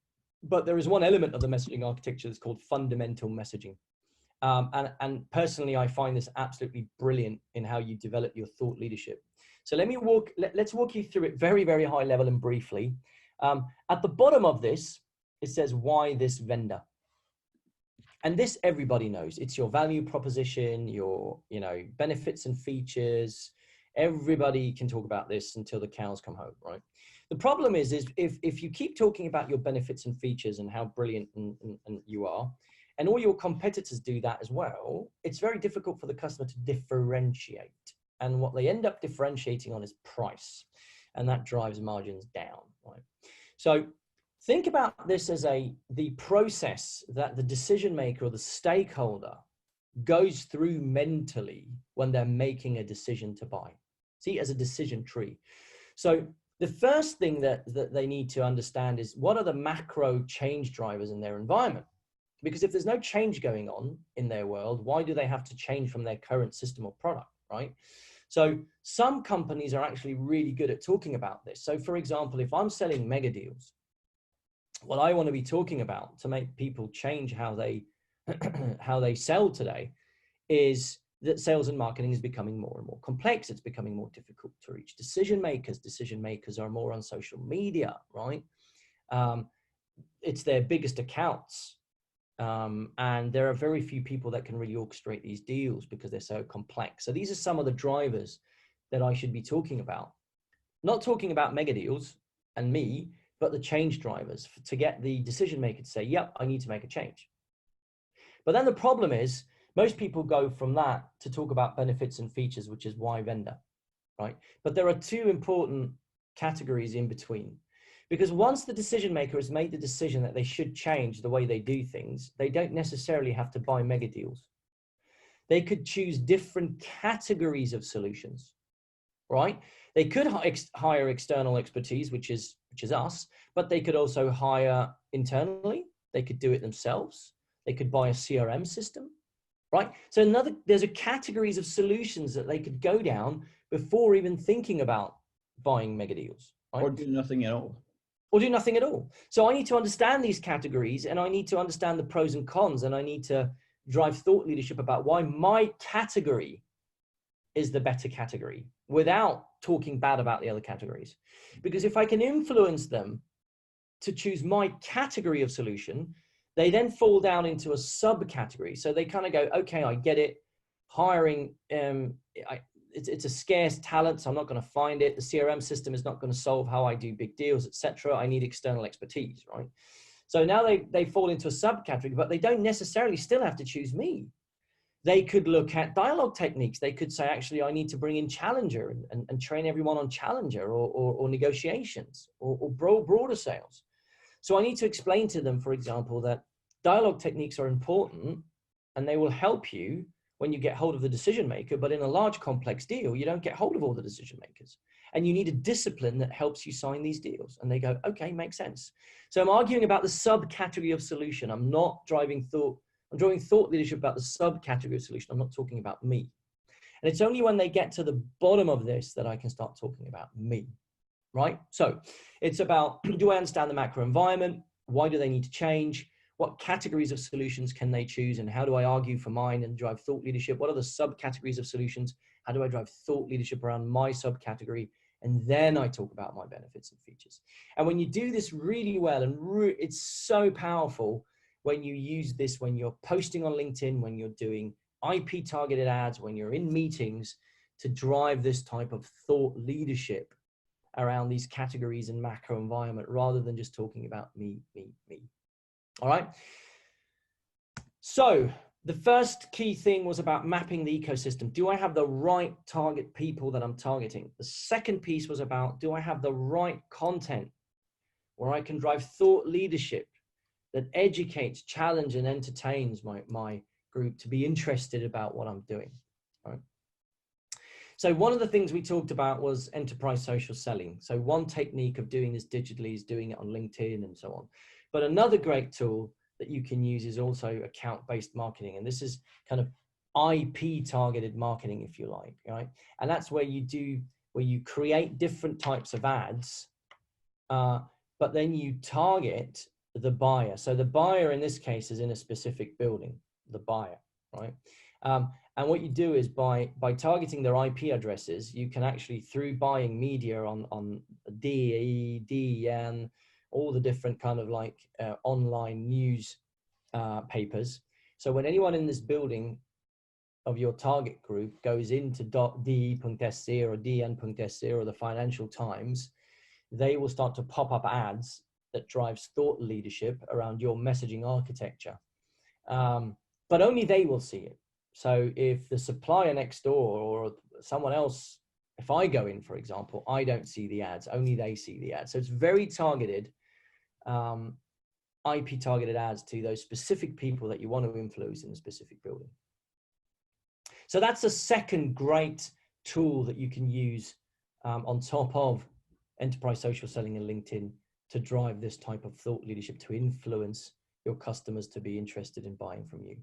but there is one element of the messaging architecture that's called fundamental messaging. And personally, I find this absolutely brilliant in how you develop your thought leadership. So let's walk you through it very, very high level and briefly. At the bottom of this, it says, why this vendor? And this everybody knows. It's your value proposition, your benefits and features. Everybody can talk about this until the cows come home, right? The problem is if you keep talking about your benefits and features and how brilliant and you are, and all your competitors do that as well, it's very difficult for the customer to differentiate. And what they end up differentiating on is price. And that drives margins down, right? So think about this as the process that the decision maker or the stakeholder goes through mentally when they're making a decision to buy. See, as a decision tree. So the first thing that they need to understand is what are the macro change drivers in their environment? Because if there's no change going on in their world, why do they have to change from their current system or product, right? So some companies are actually really good at talking about this. So for example, if I'm selling Megadeals, what I want to be talking about to make people change how they how they sell today is that sales and marketing is becoming more and more complex. It's becoming more difficult to reach decision makers. Decision makers are more on social media, right? It's their biggest accounts. And there are very few people that can really orchestrate these deals because they're so complex. So these are some of the drivers that I should be talking about. Not talking about Megadeals and me, but the change drivers to get the decision maker to say, yep, I need to make a change. But then the problem is most people go from that to talk about benefits and features, which is why vendor, right? But there are two important categories in between. Because once the decision maker has made the decision that they should change the way they do things, they don't necessarily have to buy Megadeals. They could choose different categories of solutions, right? They could hire external expertise, which is us, but they could also hire internally. They could do it themselves. They could buy a CRM system, right? So there's a categories of solutions that they could go down before even thinking about buying Megadeals, right? Or do nothing at all. Or do nothing at all. So I need to understand these categories, and I need to understand the pros and cons, and I need to drive thought leadership about why my category is the better category without talking bad about the other categories. Because if I can influence them to choose my category of solution, they then fall down into a subcategory. So they kind of go, okay, I get it. Hiring, it's a scarce talent, so I'm not going to find it. The CRM system is not going to solve how I do big deals, etc. I need external expertise, right? So now they fall into a subcategory, but they don't necessarily still have to choose me. They could look at dialogue techniques. They could say, actually, I need to bring in Challenger and train everyone on Challenger or negotiations or broader sales. So I need to explain to them, for example, that dialogue techniques are important and they will help you when you get hold of the decision maker, but in a large complex deal, you don't get hold of all the decision makers. And you need a discipline that helps you sign these deals. And they go, okay, makes sense. So I'm arguing about the subcategory of solution. I'm not driving thought. I'm drawing thought leadership about the subcategory of solution. I'm not talking about me. And it's only when they get to the bottom of this that I can start talking about me, right? So it's about, do I understand the macro environment? Why do they need to change? What categories of solutions can they choose? And how do I argue for mine and drive thought leadership? What are the subcategories of solutions? How do I drive thought leadership around my subcategory? And then I talk about my benefits and features. And when you do this really well, and it's so powerful when you use this, when you're posting on LinkedIn, when you're doing IP targeted ads, when you're in meetings, to drive this type of thought leadership around these categories and macro environment, rather than just talking about me. All right. So the first key thing was about mapping the ecosystem. Do I have the right target people that I'm targeting? The second piece was about, do I have the right content where I can drive thought leadership that educates, challenges, and entertains my group to be interested about what I'm doing, right? So one of the things we talked about was enterprise social selling. So one technique of doing this digitally is doing it on LinkedIn and so on. But another great tool that you can use is also account-based marketing. And this is kind of IP targeted marketing, if you like, right? And that's where you create different types of ads, but then you target the buyer. So the buyer in this case is in a specific building, the buyer, right? And what you do is by targeting their IP addresses, you can actually, through buying media on DE, DEN, all the different kind of like online news papers. So when anyone in this building of your target group goes into .de.se or DN.se or the Financial Times, they will start to pop up ads that drives thought leadership around your messaging architecture. But only they will see it. So if the supplier next door or someone else, if I go in, for example, I don't see the ads, only they see the ads. So it's very targeted, IP targeted ads to those specific people that you want to influence in a specific building. So that's a second great tool that you can use on top of enterprise social selling and LinkedIn to drive this type of thought leadership, to influence your customers to be interested in buying from you.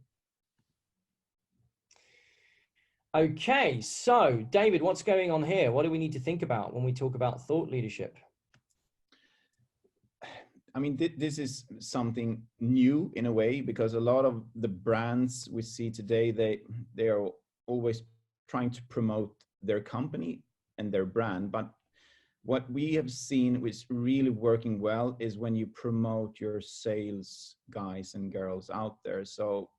Okay, so David, what's going on here? What do we need to think about when we talk about thought leadership? I mean, this is something new in a way, because a lot of the brands we see today, they are always trying to promote their company and their brand. But what we have seen is really working well is when you promote your sales guys and girls out there. So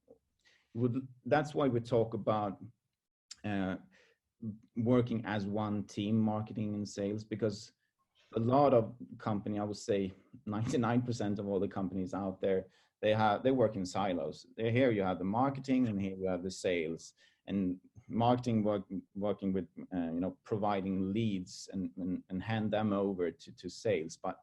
that's why we talk about working as one team, marketing and sales, because a lot of company, I would say 99% of all the companies out there, they work in silos. Here you have the marketing and here you have the sales, and marketing working with providing leads and hand them over to sales. But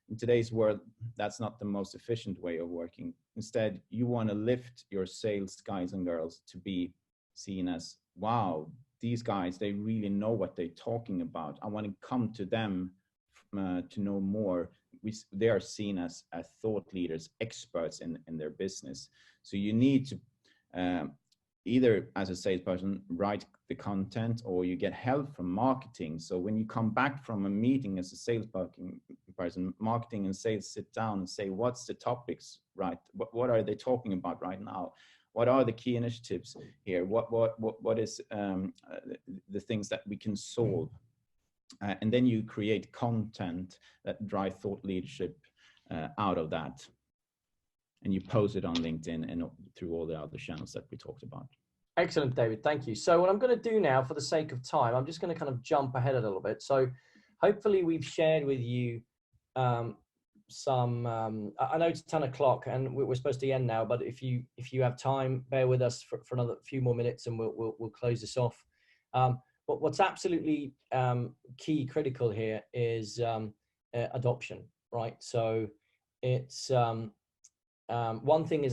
in today's world, that's not the most efficient way of working. Instead, you want to lift your sales guys and girls to be seen as, wow, these guys, they really know what they're talking about. I want to come to them to know more. They are seen as thought leaders, experts in their business. So you need to either as a salesperson write the content, or you get help from marketing. So when you come back from a meeting as a salesperson, marketing and sales sit down and say, what's the topics, right? What are they talking about right now? What are the key initiatives here? What is the things that we can solve? And then you create content that drive thought leadership out of that. And you post it on LinkedIn and through all the other channels that we talked about. Excellent, David. Thank you. So what I'm going to do now, for the sake of time, I'm just going to kind of jump ahead a little bit. So hopefully we've shared with you some, I know it's 10 o'clock and we're supposed to end now, but if you have time, bear with us for another few more minutes and we'll close this off. But what's absolutely key, critical here is adoption, right? So it's one thing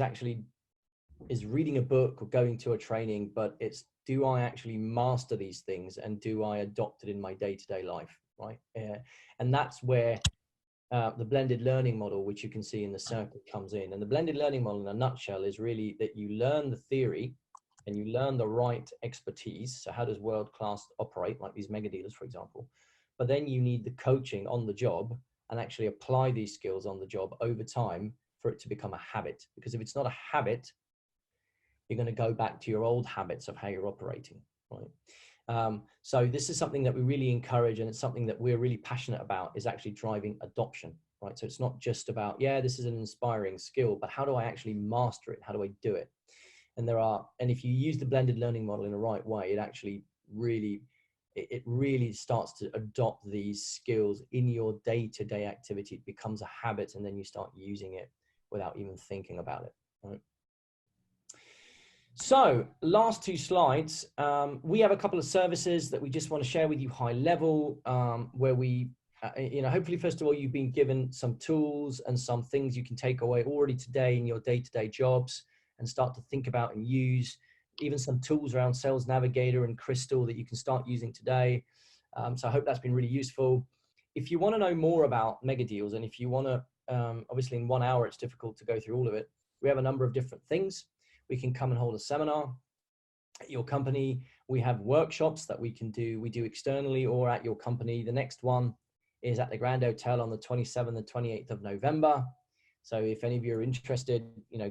is reading a book or going to a training, but it's, do I actually master these things and do I adopt it in my day-to-day life, right? And that's where the blended learning model, which you can see in the circle, comes in. And the blended learning model in a nutshell is really that you learn the theory and you learn the right expertise. So how does world-class operate, like these Megadeals, for example? But then you need the coaching on the job and actually apply these skills on the job over time for it to become a habit. Because if it's not a habit, you're going to go back to your old habits of how you're operating, right? So this is something that we really encourage, and it's something that we're really passionate about, is actually driving adoption, right? So it's not just about, yeah, this is an inspiring skill, but how do I actually master it? How do I do it? And if you use the blended learning model in the right way, it actually really it really starts to adopt these skills in your day-to-day activity. It becomes a habit, and then you start using it without even thinking about it, right? So last two slides, we have a couple of services that we just want to share with you high level, where we, hopefully, first of all, you've been given some tools and some things you can take away already today in your day-to-day jobs and start to think about and use. Even some tools around Sales Navigator and Crystal that you can start using today. So I hope that's been really useful. If you want to know more about Megadeals, and if you want to, obviously in 1 hour, it's difficult to go through all of it. We have a number of different things. We can come and hold a seminar at your company. We have workshops that we do externally or at your company. The next one is at the Grand Hotel on the 27th and 28th of November. So if any of you are interested,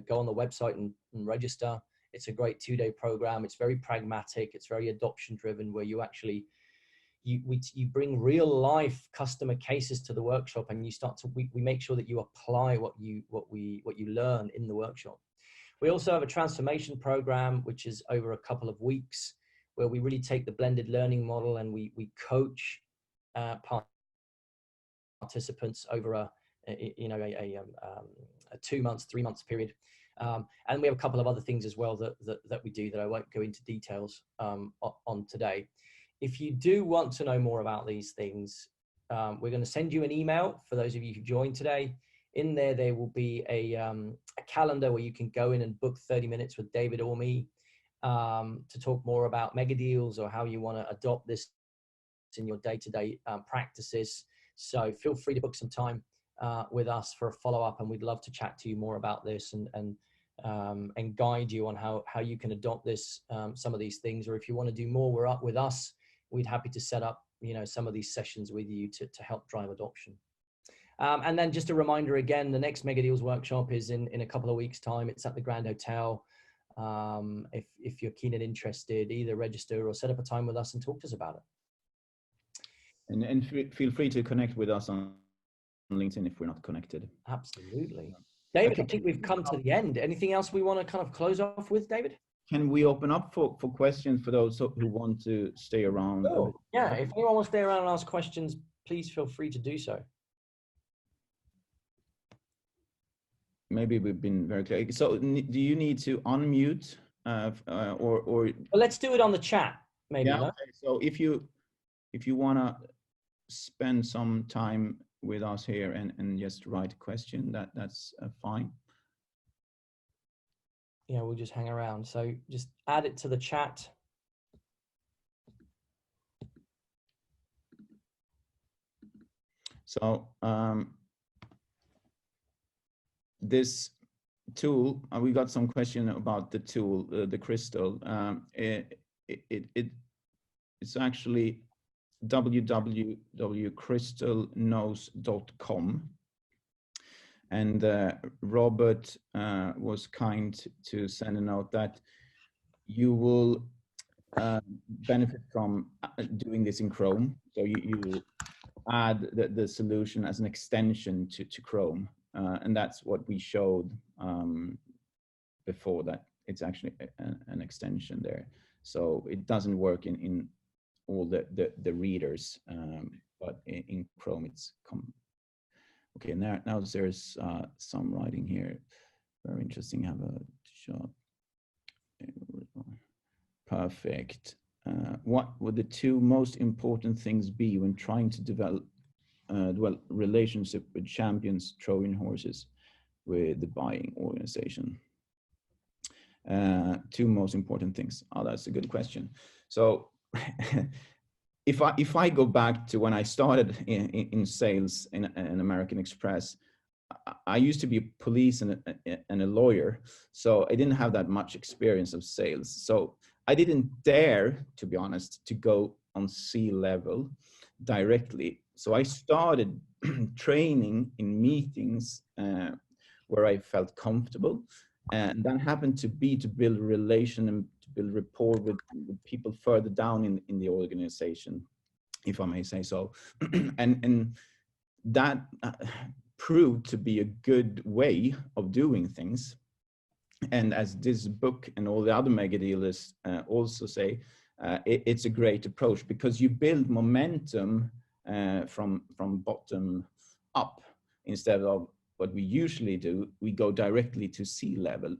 go on the website and register. It's a great 2-day program. It's very pragmatic. It's very adoption driven, where you actually, you bring real life customer cases to the workshop, and you start to, we make sure that you apply what you learn in the workshop. We also have a transformation program, which is over a couple of weeks, where we really take the blended learning model and we coach participants over a 2 months, 3 months period. And we have a couple of other things as well that we do that I won't go into details on today. If you do want to know more about these things, we're going to send you an email for those of you who joined today. In there will be a calendar where you can go in and book 30 minutes with David or me to talk more about Megadeals or how you want to adopt this in your day-to-day practices. So feel free to book some time with us for a follow-up, and we'd love to chat to you more about this and guide you on how you can adopt this, some of these things. Or if you want to do more with us, we'd happy to set up some of these sessions with you to help drive adoption. And then just a reminder again, the next Megadeals workshop is in a couple of weeks' time. It's at the Grand Hotel. If you're keen and interested, either register or set up a time with us and talk to us about it. And feel free to connect with us on LinkedIn if we're not connected. Absolutely. David, Okay. I think we've come to the end. Anything else we want to kind of close off with, David? Can we open up for questions for those who want to stay around? Sure. Yeah, if anyone wants to stay around and ask questions, please feel free to do so. Maybe we've been very clear. So do you need to unmute or? Well, let's do it on the chat, maybe. Yeah. No? Okay. So if you want to spend some time with us here and just write a question, that's fine. Yeah, we'll just hang around. So just add it to the chat. So this tool, we got some question about the tool, the Crystal. It's actually www.crystalknows.com. And Robert was kind to send a note that you will benefit from doing this in Chrome. So you add the solution as an extension to Chrome. And that's what we showed before, that it's actually an extension there. So it doesn't work in all the readers, but in Chrome it's okay. Now there's some writing here. Very interesting. Have a shot. Perfect. What would the two most important things be when trying to develop relationship with champions, Trojan horses, with the buying organization? Two most important things. Oh, that's a good question. So if I go back to when I started in sales in American Express, I used to be a police and a lawyer, so I didn't have that much experience of sales. So I didn't dare, to be honest, to go on C-level directly. So I started training in meetings where I felt comfortable, and that happened to be to build a relation and to build rapport with people further down in the organization, if I may say so. and that proved to be a good way of doing things. And as this book and all the other Megadeals also say, it's a great approach because you build momentum from bottom up instead of what we usually do. We go directly to C-level.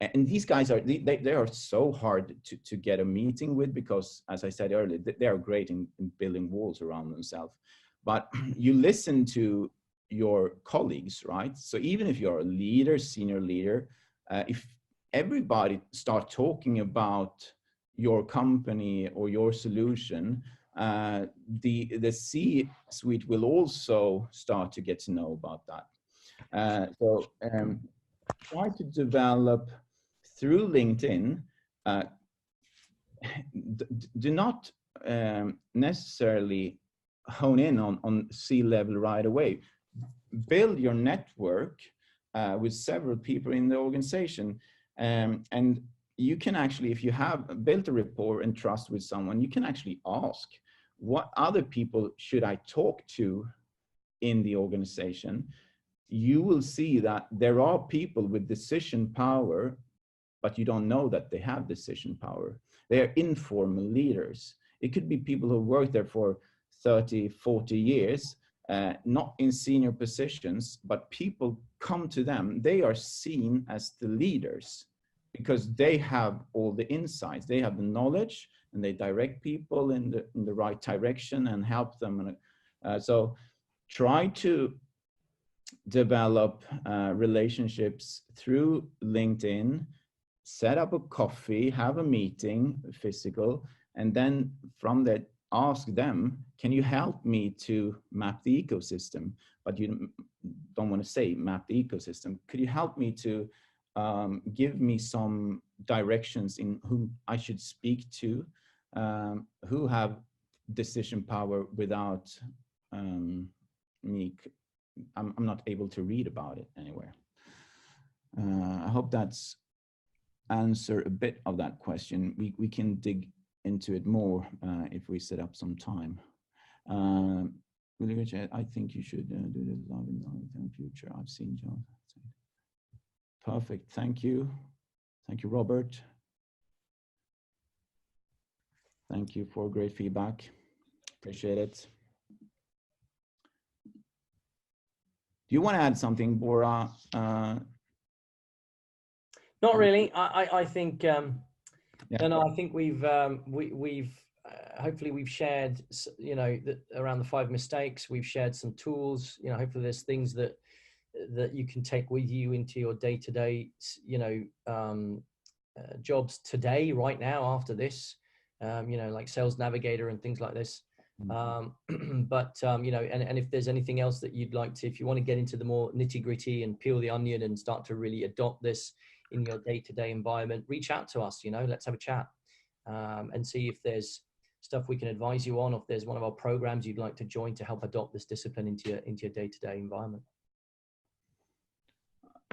And these guys are, they are so hard to get a meeting with because, as I said earlier, they are great in building walls around themselves. But you listen to your colleagues, right? So even if you're a leader, senior leader, if everybody start talking about your company or your solution, the C-suite will also start to get to know about that. Try to develop through LinkedIn. Do not necessarily hone in on C-level right away. Build your network with several people in the organization, and you can actually, if you have built a rapport and trust with someone, you can actually ask, what other people should I talk to in the organization? You will see that there are people with decision power, but you don't know that they have decision power. They are informal leaders. It could be people who worked there for 30, 40 years, not in senior positions, but people come to them. They are seen as the leaders because they have all the insights, they have the knowledge, and they direct people in the right direction and help them. So try to develop relationships through LinkedIn, set up a coffee, have a meeting, physical, and then from that, ask them, can you help me to map the ecosystem? But you don't want to say map the ecosystem. Could you help me to give me some directions in who I should speak to, who have decision power without me, I'm not able to read about it anywhere. I hope that's answer a bit of that question. We can dig into it more if we set up some time. I think you should do this love in the future. I've seen John. Perfect. Thank you. Thank you, Robert. Thank you for great feedback. Appreciate it. Do you want to add something, Bora? Not really. I think yeah. No, I think we've hopefully we've shared, you know, around the 5 mistakes. We've shared some tools. You know, hopefully there's things that you can take with you into your day-to-day, you know, jobs today, right now, after this. You know, like Sales Navigator and things like this. You know, and if there's anything else that you'd like to, if you want to get into the more nitty-gritty and peel the onion and start to really adopt this in your day-to-day environment, reach out to us. You know, let's have a chat and see if there's stuff we can advise you on, or if there's one of our programs you'd like to join to help adopt this discipline into your day-to-day environment.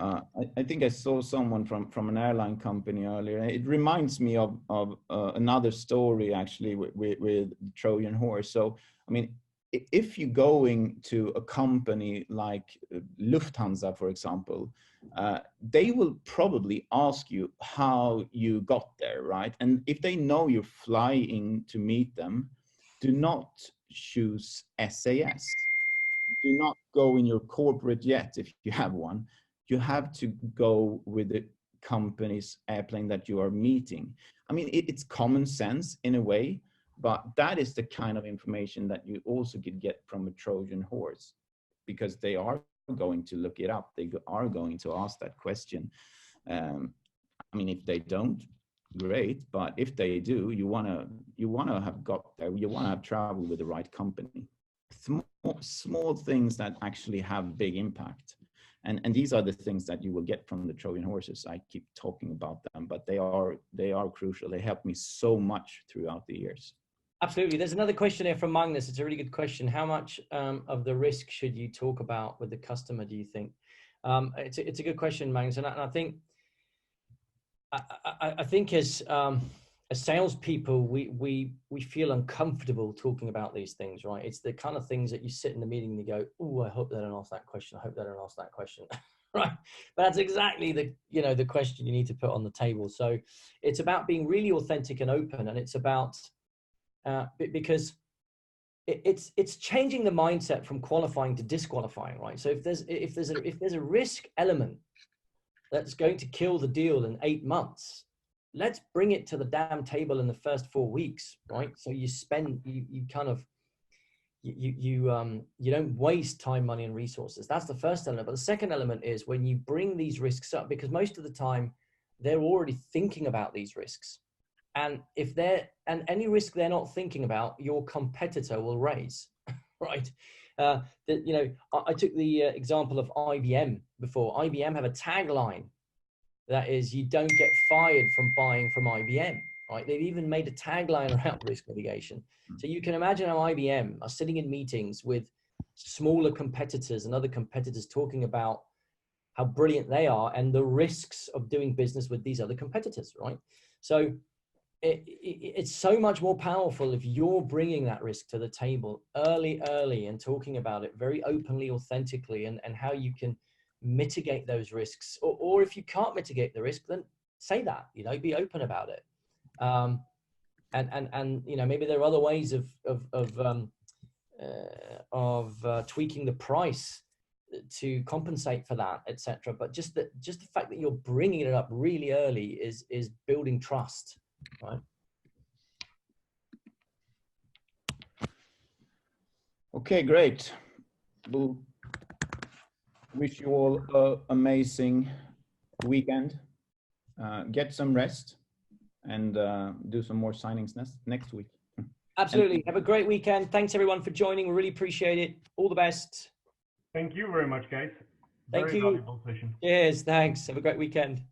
I think I saw someone from an airline company earlier. It reminds me of another story actually with Trojan horse. So, I mean, if you're going to a company like Lufthansa, for example, they will probably ask you how you got there, right? And if they know you're flying to meet them, do not choose SAS. Do not go in your corporate jet if you have one. You have to go with the company's airplane that you are meeting. I mean, it's common sense in a way, but that is the kind of information that you also could get from a Trojan horse, because they are going to look it up. They are going to ask that question. I mean, if they don't, great. But if they do, you wanna have got there. You wanna have traveled with the right company. Small things that actually have big impact. And these are the things that you will get from the Trojan horses. I keep talking about them, but they are crucial. They helped me so much throughout the years. Absolutely. There's another question here from Magnus. It's a really good question. How much of the risk should you talk about with the customer, do you think? It's a good question, Magnus. And I think as salespeople, we feel uncomfortable talking about these things, right? It's the kind of things that you sit in the meeting and you go, "Oh, I hope they don't ask that question. I hope they don't ask that question." Right. But that's exactly the, you know, the question you need to put on the table. So it's about being really authentic and open. And it's about, because it's changing the mindset from qualifying to disqualifying, right? So if there's a risk element that's going to kill the deal in 8 months, let's bring it to the damn table in the first 4 weeks, right? So you kind of, you don't waste time, money, and resources. That's the first element. But the second element is when you bring these risks up, because most of the time they're already thinking about these risks. And any risk they're not thinking about, your competitor will raise, right? I took the example of IBM before. IBM have a tagline that is, you don't get fired from buying from IBM, right? They've even made a tagline around risk mitigation. So you can imagine how IBM are sitting in meetings with smaller competitors and other competitors talking about how brilliant they are and the risks of doing business with these other competitors, right? So it's so much more powerful if you're bringing that risk to the table early and talking about it very openly, authentically, and how you can mitigate those risks. Or if you can't mitigate the risk, then say that, you know, be open about it. And you know, maybe there are other ways of tweaking the price to compensate for that, etc. But just the fact that you're bringing it up really early is building trust. Right. Okay, great. We'll wish you all an amazing weekend. Get some rest and do some more signings next week. Absolutely. Have a great weekend. Thanks everyone for joining. We really appreciate it. All the best. Thank you very much, guys. Thank Very you. valuable session. Cheers. Thanks. Have a great weekend.